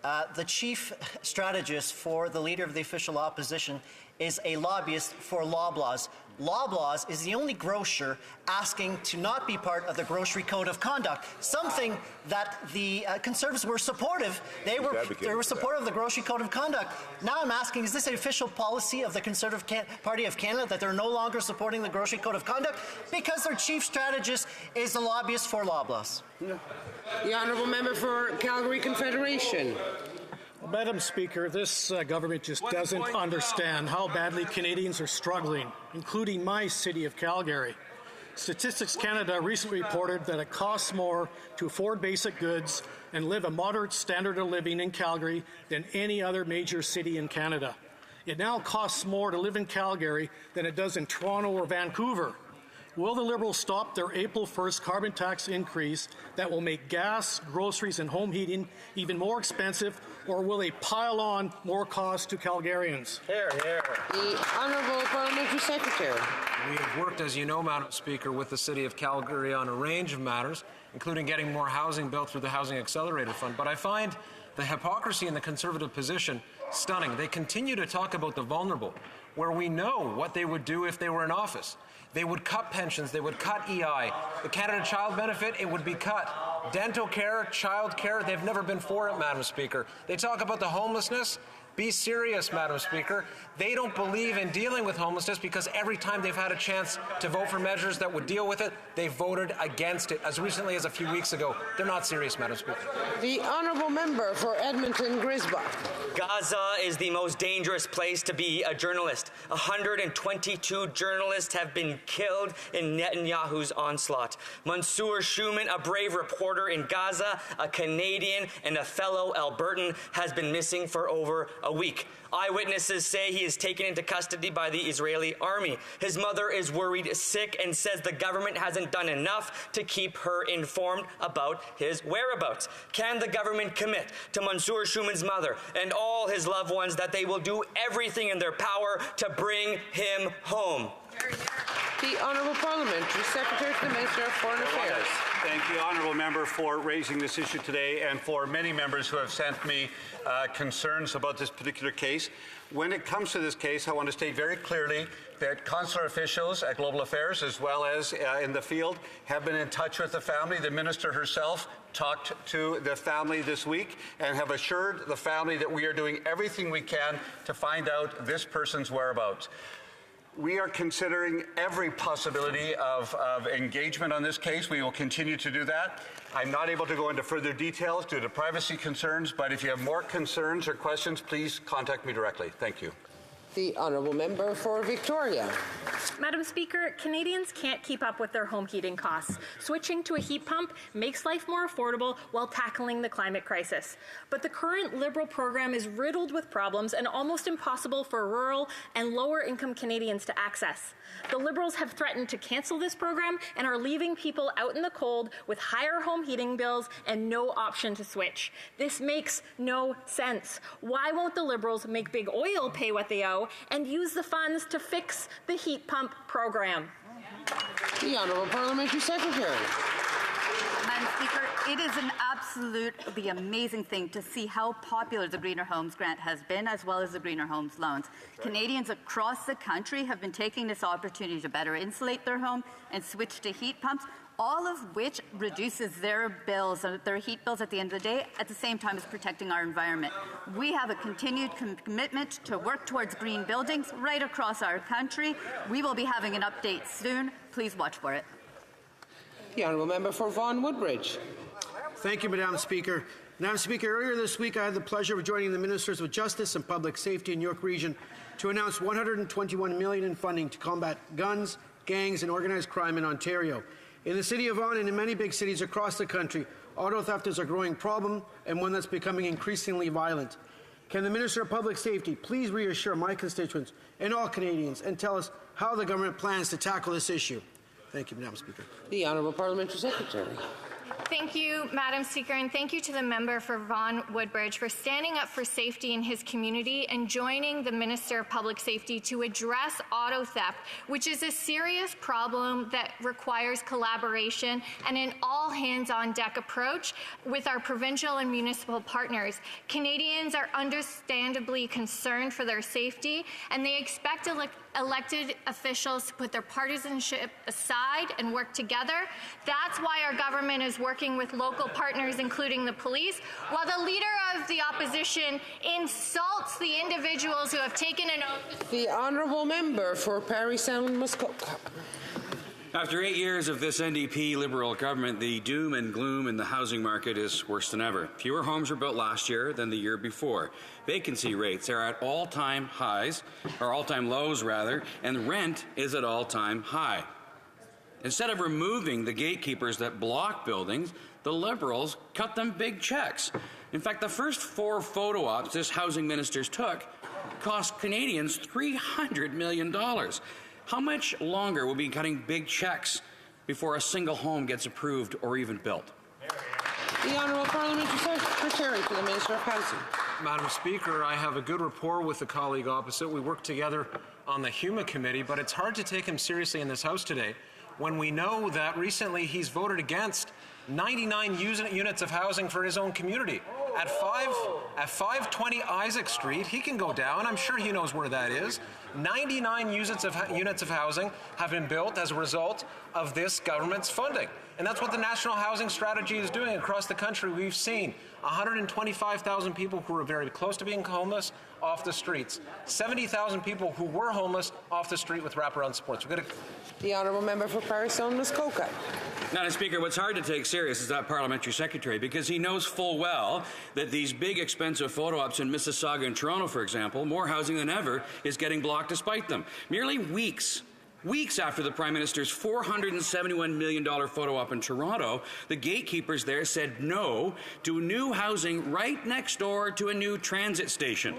The chief strategist for the leader of the official opposition is a lobbyist for Loblaws. Loblaws is the only grocer asking to not be part of the Grocery Code of Conduct, something that the Conservatives were supportive. They were supportive of the Grocery Code of Conduct. Now I'm asking, is this an official policy of the Conservative Party of Canada that they're no longer supporting the Grocery Code of Conduct because their chief strategist is a lobbyist for Loblaws? The Honourable Member for Calgary Confederation. Madam Speaker, this government just doesn't understand how badly Canadians are struggling, including my city of Calgary. Statistics Canada recently reported that it costs more to afford basic goods and live a moderate standard of living in Calgary than any other major city in Canada. It now costs more to live in Calgary than it does in Toronto or Vancouver. Will the Liberals stop their April 1st carbon tax increase that will make gas, groceries, and home heating even more expensive, or will they pile on more costs to Calgarians? Here, here. The Honourable Parliamentary Secretary. We have worked, as you know, Madam Speaker, with the City of Calgary on a range of matters, including getting more housing built through the Housing Accelerator Fund. But I find the hypocrisy in the Conservative position stunning. They continue to talk about the vulnerable, where we know what they would do if they were in office. They would cut pensions, they would cut EI. The Canada Child Benefit, it would be cut. Dental care, child care, they've never been for it, Madam Speaker. They talk about the homelessness. Be serious, Madam Speaker. They don't believe in dealing with homelessness because every time they've had a chance to vote for measures that would deal with it, they voted against it as recently as a few weeks ago. They're not serious, Madam Speaker. The Honourable Member for Edmonton Grisba. Gaza is the most dangerous place to be a journalist. 122 journalists have been killed in Netanyahu's onslaught. Mansour Schumann, a brave reporter in Gaza, a Canadian and a fellow Albertan, has been missing for over a week. Eyewitnesses say he is taken into custody by the Israeli army. His mother is worried sick and says the government hasn't done enough to keep her informed about his whereabouts. Can the government commit to Mansour Shuman's mother and all his loved ones that they will do everything in their power to bring him home? The Honourable Parliamentary Secretary to the Minister of Foreign Affairs. Thank the Honourable Member for raising this issue today, and for many members who have sent me concerns about this particular case. When it comes to this case, I want to state very clearly that consular officials at Global Affairs, as well as in the field, have been in touch with the family. The Minister herself talked to the family this week and have assured the family that we are doing everything we can to find out this person's whereabouts. We are considering every possibility of engagement on this case. We will continue to do that. I'm not able to go into further details due to privacy concerns, but if you have more concerns or questions, please contact me directly. Thank you. The Honourable Member for Victoria. Madam Speaker, Canadians can't keep up with their home heating costs. Switching to a heat pump makes life more affordable while tackling the climate crisis. But the current Liberal program is riddled with problems and almost impossible for rural and lower-income Canadians to access. The Liberals have threatened to cancel this program and are leaving people out in the cold with higher home heating bills and no option to switch. This makes no sense. Why won't the Liberals make Big Oil pay what they owe and use the funds to fix the heat pump program? The Honourable Parliamentary Secretary. Madam Speaker, it is an absolutely amazing thing to see how popular the Greener Homes Grant has been, as well as the Greener Homes loans. Canadians across the country have been taking this opportunity to better insulate their home and switch to heat pumps, all of which reduces their bills, their heat bills at the end of the day, at the same time as protecting our environment. We have a continued commitment to work towards green buildings right across our country. We will be having an update soon. Please watch for it. The Honourable Member for Vaughan Woodbridge. Thank you, Madam Speaker. Madam Speaker, earlier this week I had the pleasure of joining the Ministers of Justice and Public Safety in York Region to announce $121 million in funding to combat guns, gangs and organised crime in Ontario. In the City of Vaughan and in many big cities across the country, auto theft is a growing problem and one that's becoming increasingly violent. Can the Minister of Public Safety please reassure my constituents and all Canadians and tell us how the government plans to tackle this issue? Thank you, Madam Speaker. The Honourable Parliamentary Secretary. Thank you, Madam Speaker, and thank you to the member for Vaughan Woodbridge for standing up for safety in his community and joining the Minister of Public Safety to address auto theft, which is a serious problem that requires collaboration and an all-hands-on-deck approach with our provincial and municipal partners. Canadians are understandably concerned for their safety, and they expect elected officials to put their partisanship aside and work together. That's why our government is working with local partners, including the police, while the leader of the opposition insults the individuals who have taken an oath. The Honourable Member for Parry Sound Muskoka. After 8 years of this NDP Liberal government, the doom and gloom in the housing market is worse than ever. Fewer homes were built last year than the year before. Vacancy rates are at all-time highs, or all-time lows rather, and rent is at all-time high. Instead of removing the gatekeepers that block buildings, the Liberals cut them big checks. In fact, the first 4 photo ops this housing ministers took cost Canadians $300 million. How much longer will we be cutting big checks before a single home gets approved or even built? The Honourable Parliamentary Secretary to the Minister of Housing. Madam Speaker, I have a good rapport with the colleague opposite. We work together on the HuMA committee, but it's hard to take him seriously in this House today when we know that recently he's voted against 99 units of housing for his own community. At 520 Isaac Street, he can go down. I'm sure he knows where that is. 99 units of housing have been built as a result of this government's funding. And that's what the National Housing Strategy is doing across the country. We've seen 125,000 people who were very close to being homeless off the streets. 70,000 people who were homeless off the street with wraparound supports. The Honourable Member for Parry Sound Muskoka. Madam Speaker, what's hard to take serious is that parliamentary secretary, because he knows full well that these big expensive photo ops in Mississauga and Toronto, for example, more housing than ever, is getting blocked despite them. Merely weeks Weeks after the Prime Minister's $471 million photo op in Toronto, the gatekeepers there said no to new housing right next door to a new transit station.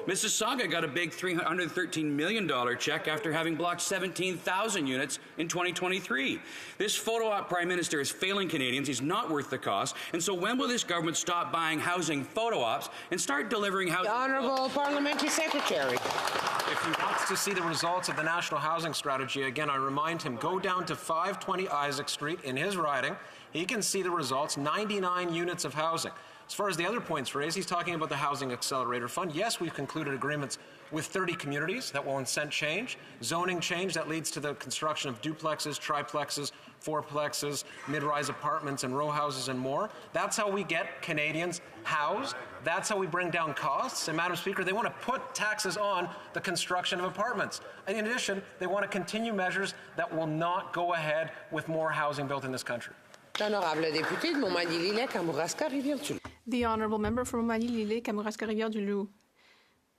Mississauga got a big $313 million check after having blocked 17,000 units in 2023. This photo op Prime Minister is failing Canadians. He's not worth the cost. And so when will this government stop buying housing photo ops and start delivering housing? The Honourable Parliamentary Secretary. If he wants to see the results of the National Housing Strategy, again, I remind him, go down to 520 Isaac Street in his riding. He can see the results, 99 units of housing. As far as the other points raised, he's talking about the Housing Accelerator Fund. Yes, we've concluded agreements with 30 communities that will incent change, zoning change that leads to the construction of duplexes, triplexes, fourplexes, mid-rise apartments and row houses and more. That's how we get Canadians housed. That's how we bring down costs. And Madam Speaker, they want to put taxes on the construction of apartments. And in addition, they want to continue measures that will not go ahead with more housing built in this country. L'honorable député de Montmagny-Lillet, Kamouraska, Rivière-du-Loup. The Honourable Member from Montmagny-Lillet, Kamouraska, Rivière-du-Loup.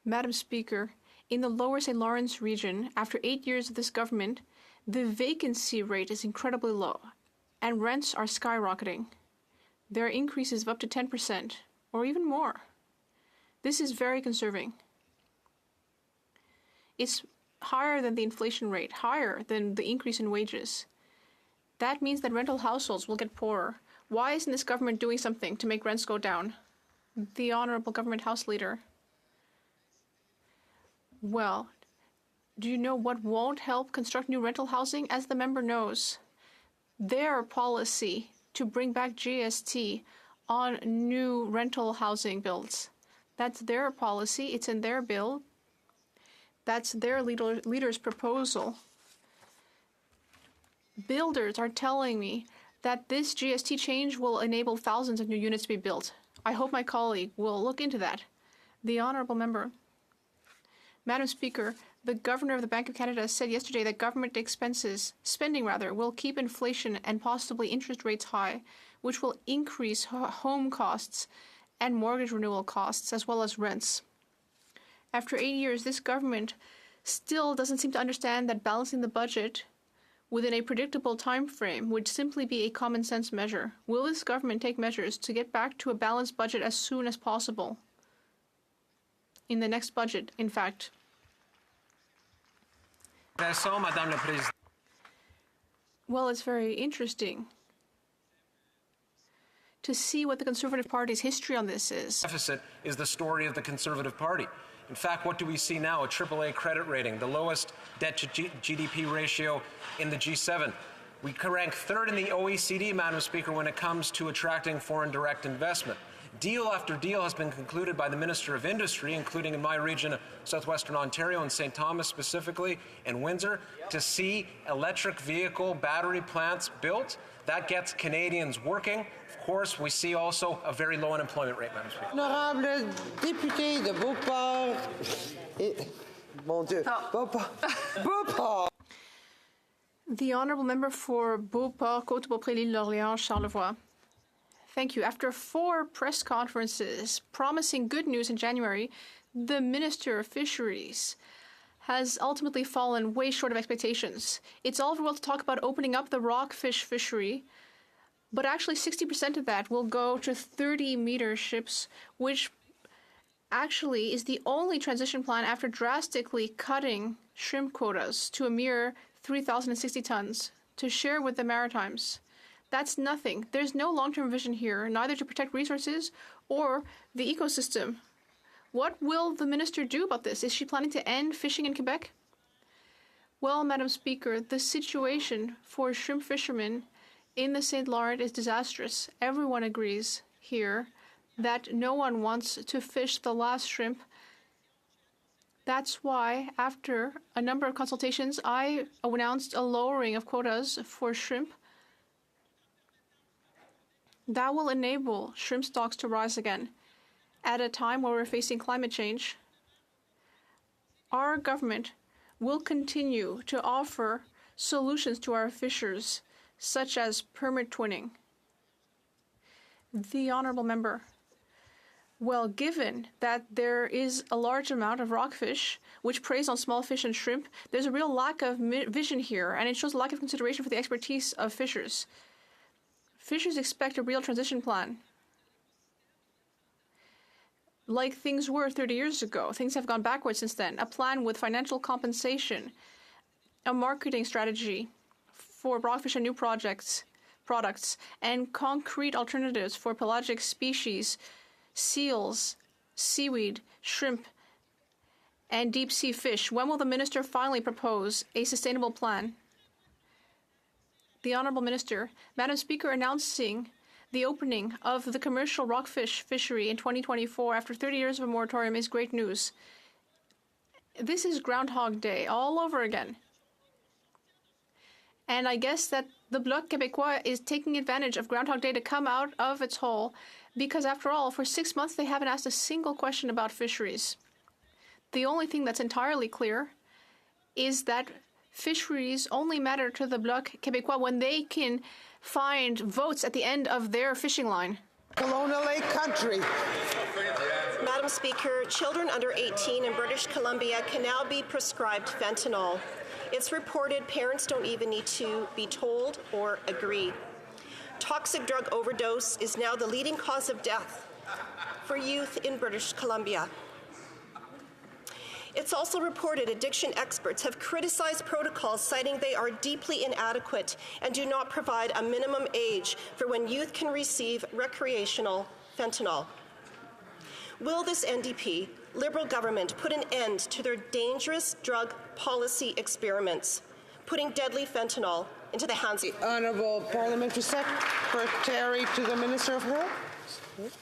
Madam Speaker, in the Lower St. Lawrence region, after 8 years of this government, the vacancy rate is incredibly low, and rents are skyrocketing. There are increases of up to 10%, or even more. This is very concerning. It's higher than the inflation rate, higher than the increase in wages. That means that rental households will get poorer. Why isn't this government doing something to make rents go down? The Honourable Government House Leader. Well, do you know what won't help construct new rental housing? As the member knows, their policy to bring back GST on new rental housing builds. That's their policy. It's in their bill. That's their leader's proposal. Builders are telling me that this GST change will enable thousands of new units to be built. I hope my colleague will look into that. The Honourable Member. Madam Speaker, the Governor of the Bank of Canada said yesterday that government spending will keep inflation and possibly interest rates high, which will increase home costs and mortgage renewal costs, as well as rents. After 8 years, this government still doesn't seem to understand that balancing the budget within a predictable time frame would simply be a common sense measure. Will this government take measures to get back to a balanced budget as soon as possible? In the next budget, in fact. Well, it's very interesting to see what the Conservative Party's history on this is. Deficit is the story of the Conservative Party. In fact, what do we see now? A AAA credit rating, the lowest debt-to-GDP ratio in the G7. We rank third in the OECD, Madam Speaker, when it comes to attracting foreign direct investment. Deal after deal has been concluded by the Minister of Industry, including in my region of southwestern Ontario and St. Thomas specifically, and Windsor, to see electric vehicle battery plants built. That gets Canadians working. Of course, we see also a very low unemployment rate, Madam Speaker. Honorable député de Beauport. Mon Dieu, Beauport. The Honourable Member for Beauport, Côte-Beaupré, l'Île-d'Orléans, Charlevoix. Thank you. After 4 press conferences promising good news in January, the Minister of Fisheries has ultimately fallen way short of expectations. It's all very well to talk about opening up the rockfish fishery, but actually 60% of that will go to 30-meter ships, which actually is the only transition plan after drastically cutting shrimp quotas to a mere 3,060 tons to share with the Maritimes. That's nothing. There's no long-term vision here, neither to protect resources or the ecosystem. What will the minister do about this? Is she planning to end fishing in Quebec? Well, Madam Speaker, the situation for shrimp fishermen in the St. Lawrence is disastrous. Everyone agrees here that no one wants to fish the last shrimp. That's why, after a number of consultations, I announced a lowering of quotas for shrimp. That will enable shrimp stocks to rise again. At a time where we're facing climate change, our government will continue to offer solutions to our fishers, such as permit twinning. The Honourable Member. Well, given that there is a large amount of rockfish, which preys on small fish and shrimp, there's a real lack of vision here, and it shows a lack of consideration for the expertise of fishers. Fishers expect a real transition plan. Like things were 30 years ago. Things have gone backwards since then. A plan with financial compensation, a marketing strategy for rockfish and new products, and concrete alternatives for pelagic species, seals, seaweed, shrimp, and deep-sea fish. When will the minister finally propose a sustainable plan? The Honourable Minister, Madam Speaker, announcing the opening of the commercial rockfish fishery in 2024 after 30 years of a moratorium is great news. This is Groundhog Day all over again. And I guess that the Bloc Québécois is taking advantage of Groundhog Day to come out of its hole, because after all, for 6 months they haven't asked a single question about fisheries. The only thing that's entirely clear is that fisheries only matter to the Bloc Québécois when they can find votes at the end of their fishing line. Kelowna Lake Country. Madam Speaker, children under 18 in British Columbia can now be prescribed fentanyl. It's reported parents don't even need to be told or agree. Toxic drug overdose is now the leading cause of death for youth in British Columbia. It's also reported addiction experts have criticized protocols, citing they are deeply inadequate and do not provide a minimum age for when youth can receive recreational fentanyl. Will this NDP Liberal government put an end to their dangerous drug policy experiments, putting deadly fentanyl into the hands of... Honourable Parliamentary Secretary to the Minister of Health.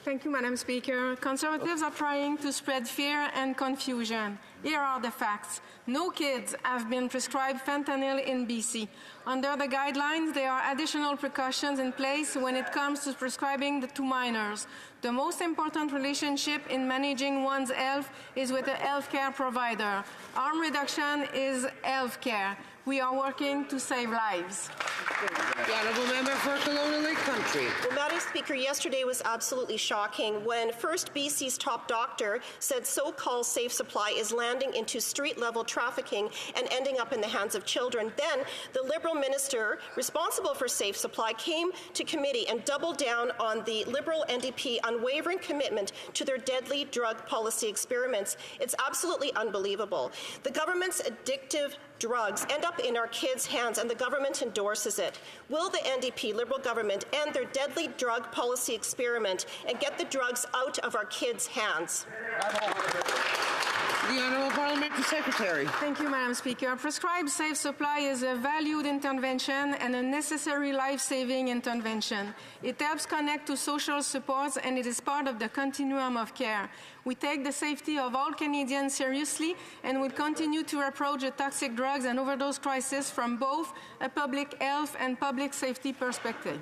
Thank you, Madam Speaker. Conservatives are trying to spread fear and confusion. Here are the facts. No kids have been prescribed fentanyl in BC. Under the guidelines, there are additional precautions in place when it comes to prescribing to minors. The most important relationship in managing one's health is with a healthcare provider. Harm reduction is healthcare. We are working to save lives. The Honourable Member for Kelowna Lake Country. Well, Madam Speaker, yesterday was absolutely shocking when first BC's top doctor said so-called safe supply is landing into street-level trafficking and ending up in the hands of children. Then the Liberal minister responsible for safe supply came to committee and doubled down on the Liberal NDP unwavering commitment to their deadly drug policy experiments. It's absolutely unbelievable. The government's addictive drugs end up in our kids' hands and the government endorses it. Will the NDP Liberal government end their deadly drug policy experiment and get the drugs out of our kids' hands? The Honourable Parliamentary Secretary. Thank you, Madam Speaker. Prescribed safe supply is a valued intervention and a necessary life-saving intervention. It helps connect to social supports and it is part of the continuum of care. We take the safety of all Canadians seriously and will continue to approach the toxic drugs and overdose crisis from both a public health and public safety perspective.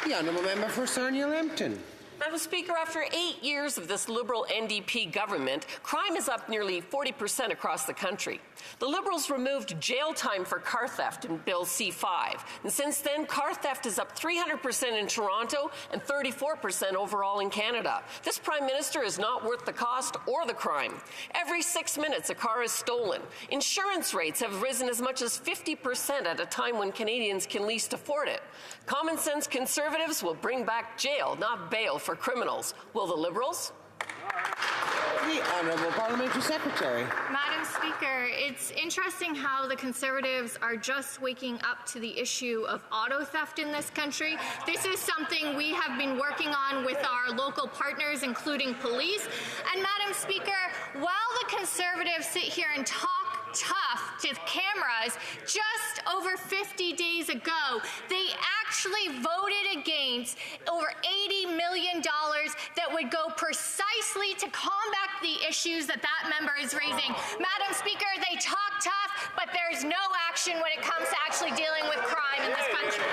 The Honourable Member for Sarnia-Lambton. Madam Speaker, after 8 years of this Liberal NDP government, crime is up nearly 40% across the country. The Liberals removed jail time for car theft in Bill C-5. And since then, car theft is up 300% in Toronto and 34% overall in Canada. This Prime Minister is not worth the cost or the crime. Every 6 minutes, a car is stolen. Insurance rates have risen as much as 50% at a time when Canadians can least afford it. Common sense Conservatives will bring back jail, not bail for criminals. Will the Liberals? The Honourable Parliamentary Secretary. Madam Speaker, it's interesting how the Conservatives are just waking up to the issue of auto theft in this country. This is something we have been working on with our local partners, including police. And Madam Speaker, while the Conservatives sit here and talk tough to cameras, just over 50 days ago, they actually voted against over $80 million that would go precisely to combat the issues that member is raising. Madam Speaker, they talk tough, but there's no action when it comes to actually dealing with crime in this country.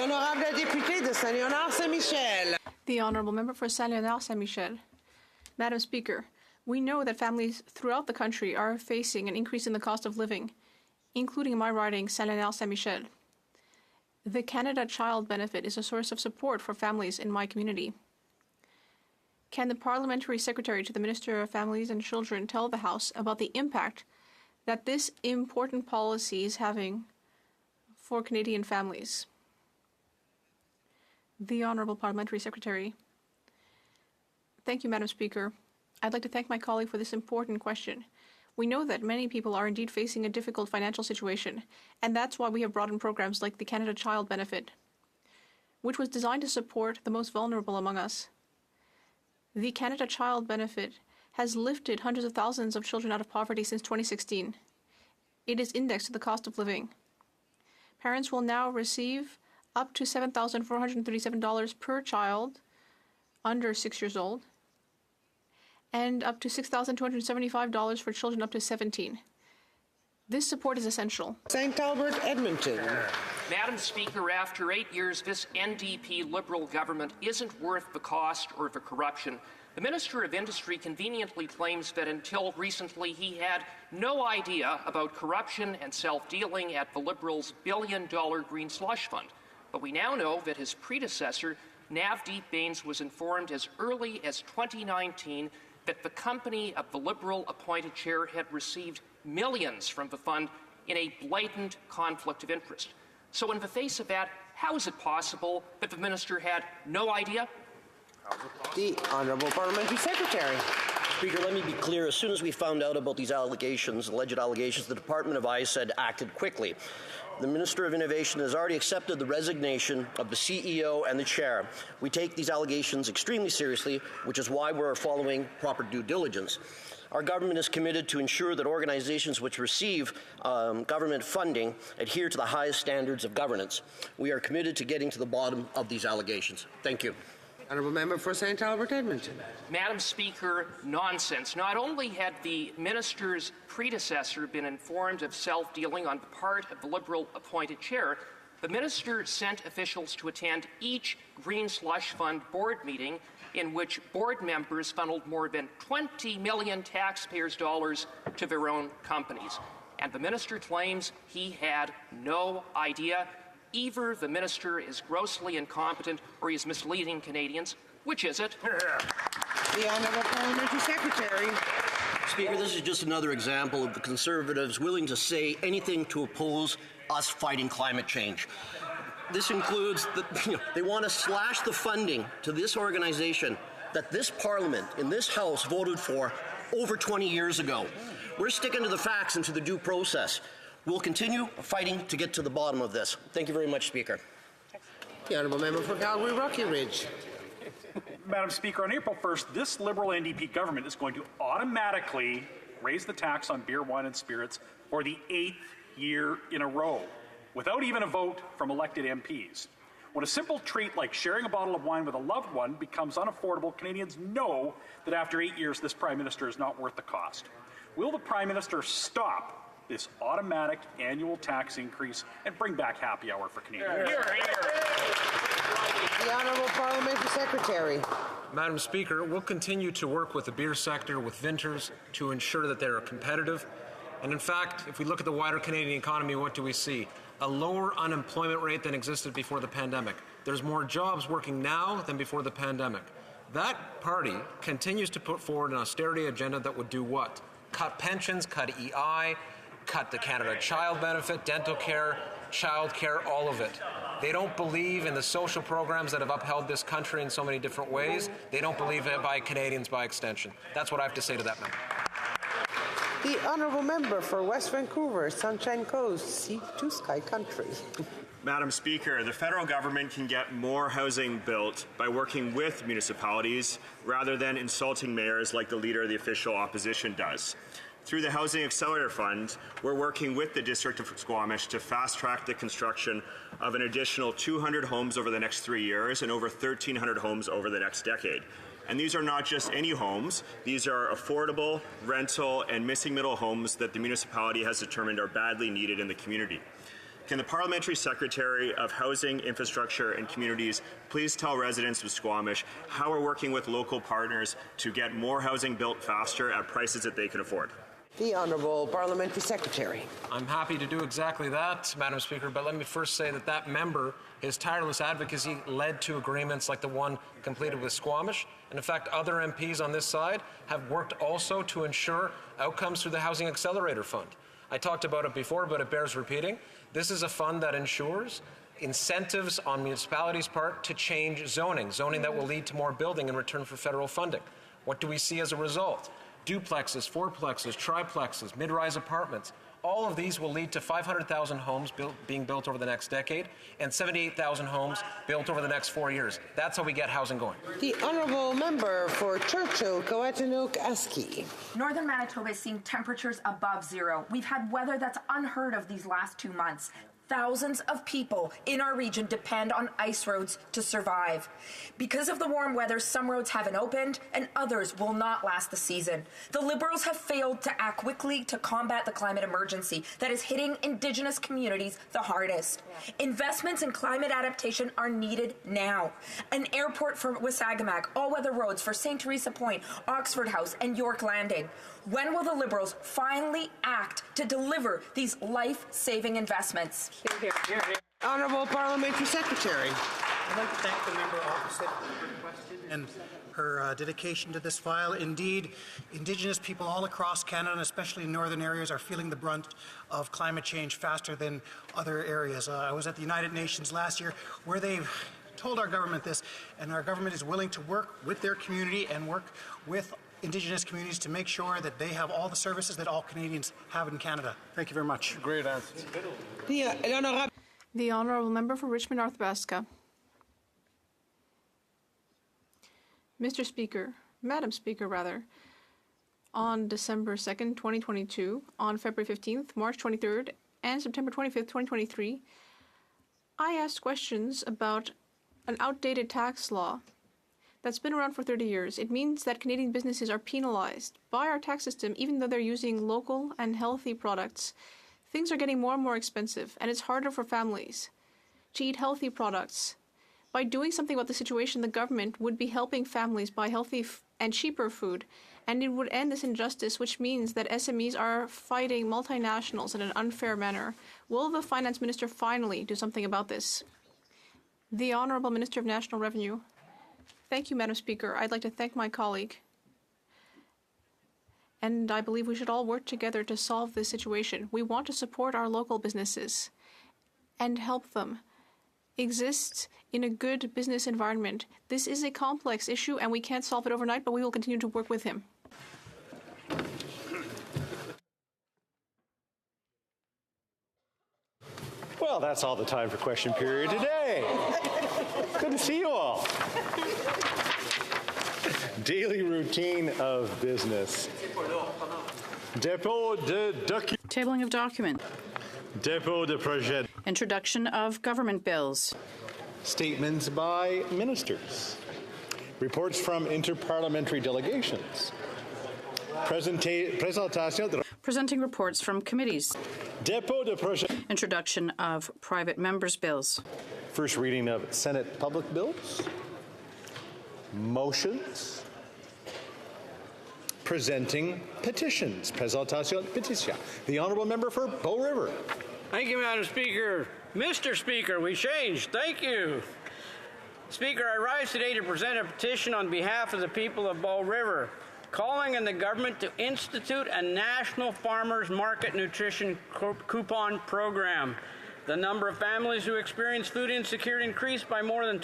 Honorable Député de Saint-Léonard-Saint-Michel. The Honourable Member for Saint-Léonard-Saint-Michel. Madam Speaker, we know that families throughout the country are facing an increase in the cost of living, including in my riding, Saint-Léonard-Saint-Michel. The Canada Child Benefit is a source of support for families in my community. Can the Parliamentary Secretary to the Minister of Families and Children tell the House about the impact that this important policy is having for Canadian families? The Honourable Parliamentary Secretary. Thank you, Madam Speaker. I'd like to thank my colleague for this important question. We know that many people are indeed facing a difficult financial situation, and that's why we have brought in programs like the Canada Child Benefit, which was designed to support the most vulnerable among us. The Canada Child Benefit has lifted hundreds of thousands of children out of poverty since 2016. It is indexed to the cost of living. Parents will now receive up to $7,437 per child under 6 years old, and up to $6,275 for children up to 17. This support is essential. St. Albert, Edmonton. Madam Speaker, after 8 years, this NDP Liberal government isn't worth the cost or the corruption. The Minister of Industry conveniently claims that until recently he had no idea about corruption and self-dealing at the Liberals' billion-dollar green slush fund. But we now know that his predecessor, Navdeep Bains, was informed as early as 2019 that the company of the Liberal-appointed chair had received millions from the fund in a blatant conflict of interest. So in the face of that, how is it possible that the minister had no idea? The Honourable Parliamentary Secretary. Speaker, let me be clear. As soon as we found out about these allegations, alleged allegations, the Department of ICE had acted quickly. The Minister of Innovation has already accepted the resignation of the CEO and the chair. We take these allegations extremely seriously, which is why we're following proper due diligence. Our government is committed to ensure that organizations which receive government funding adhere to the highest standards of governance. We are committed to getting to the bottom of these allegations. Thank you. Honourable Member for St. Albert, Edmonton. Madam Speaker, nonsense. Not only had the minister's predecessor been informed of self-dealing on the part of the Liberal-appointed chair, the minister sent officials to attend each Green Slush Fund board meeting in which board members funneled more than 20 million taxpayers' dollars to their own companies. And the minister claims he had no idea. Either the minister is grossly incompetent or he is misleading Canadians. Which is it? The Honourable Parliamentary Secretary. Speaker, this is just another example of the Conservatives willing to say anything to oppose us fighting climate change. This includes, they want to slash the funding to this organization that this Parliament, in this House, voted for over 20 years ago. We're sticking to the facts and to the due process. We'll continue fighting to get to the bottom of this. Thank you very much, Speaker. The Honourable Member for Calgary Rocky Ridge. Madam Speaker, on April 1st, this Liberal NDP government is going to automatically raise the tax on beer, wine, and spirits for the 8th year in a row, without even a vote from elected MPs. When a simple treat like sharing a bottle of wine with a loved one becomes unaffordable, Canadians know that after 8 years, this Prime Minister is not worth the cost. Will the Prime Minister stop this automatic annual tax increase and bring back happy hour for Canadians? The Honourable Parliamentary Secretary. Madam Speaker, we'll continue to work with the beer sector, with vintners, to ensure that they're competitive. And in fact, if we look at the wider Canadian economy, what do we see? A lower unemployment rate than existed before the pandemic. There's more jobs working now than before the pandemic. That party continues to put forward an austerity agenda that would do what? Cut pensions, cut EI, cut the Canada Child Benefit, dental care, child care, all of it. They don't believe in the social programs that have upheld this country in so many different ways. They don't believe in by Canadians by extension. That's what I have to say to that member. The Honourable Member for West Vancouver, Sunshine Coast, Sea to Sky Country. Madam Speaker, the federal government can get more housing built by working with municipalities rather than insulting mayors like the Leader of the Official Opposition does. Through the Housing Accelerator Fund, we're working with the District of Squamish to fast-track the construction of an additional 200 homes over the next 3 years and over 1,300 homes over the next decade. And these are not just any homes. These are affordable, rental, and missing middle homes that the municipality has determined are badly needed in the community. Can the Parliamentary Secretary of Housing, Infrastructure and Communities please tell residents of Squamish how we're working with local partners to get more housing built faster at prices that they can afford? The Honourable Parliamentary Secretary. I'm happy to do exactly that, Madam Speaker, but let me first say that that member, his tireless advocacy led to agreements like the one completed with Squamish. And in fact, other MPs on this side have worked also to ensure outcomes through the Housing Accelerator Fund. I talked about it before, but it bears repeating. This is a fund that ensures incentives on municipalities' part to change zoning that will lead to more building in return for federal funding. What do we see as a result? Duplexes, fourplexes, triplexes, mid-rise apartments. All of these will lead to 500,000 homes being built over the next decade and 78,000 homes built over the next 4 years. That's how we get housing going. The Honourable Member for Churchill, Coatineau-Aski. Northern Manitoba is seeing temperatures above zero. We've had weather that's unheard of these last 2 months. Thousands of people in our region depend on ice roads to survive. Because of the warm weather, some roads haven't opened and others will not last the season. The Liberals have failed to act quickly to combat the climate emergency that is hitting Indigenous communities the hardest. Investments in climate adaptation are needed now. An airport for Wasagamag, all-weather roads for St. Teresa Point, Oxford House, and York Landing. When will the Liberals finally act to deliver these life-saving investments? Hear, hear. Honourable Parliamentary Secretary. I'd like to thank the member opposite for her question and her dedication to this file. Indeed, Indigenous people all across Canada, and especially in northern areas, are feeling the brunt of climate change faster than other areas. I was at the United Nations last year where they told our government this, and our government is willing to work with their community and work with Indigenous communities to make sure that they have all the services that all Canadians have in Canada. Thank you very much. Great answer. The Honourable Member for Richmond North Basca. Madam Speaker, on December 2nd, 2022, on February 15th, March 23rd, and September 25th, 2023, I asked questions about an outdated tax law that's been around for 30 years. It means that Canadian businesses are penalized by our tax system even though they're using local and healthy products. Things are getting more and more expensive, and it's harder for families to eat healthy products. By doing something about the situation, the government would be helping families buy healthy and cheaper food, and it would end this injustice, which means that SMEs are fighting multinationals in an unfair manner. Will the Finance Minister finally do something about this? The Honourable Minister of National Revenue. Thank you, Madam Speaker. I'd like to thank my colleague. And I believe we should all work together to solve this situation. We want to support our local businesses and help them exist in a good business environment. This is a complex issue and we can't solve it overnight, but we will continue to work with him. Well, that's all the time for question period today. Good to see you all. Daily routine of business. Dépôt de document. Tabling of document. Dépôt de projet. Introduction of government bills. Statements by ministers. Reports from interparliamentary delegations. Presenting reports from committees. Dépôt de projet. Introduction of private members' bills. First reading of Senate public bills. Motions. Presenting petitions. Présentation de pétition. The Honourable Member for Bow River. Thank you, Madam Speaker. Mr. Speaker, we changed. Thank you. Speaker, I rise today to present a petition on behalf of the people of Bow River, calling on the government to institute a national farmers market nutrition coupon program. The number of families who experience food insecurity increased by more than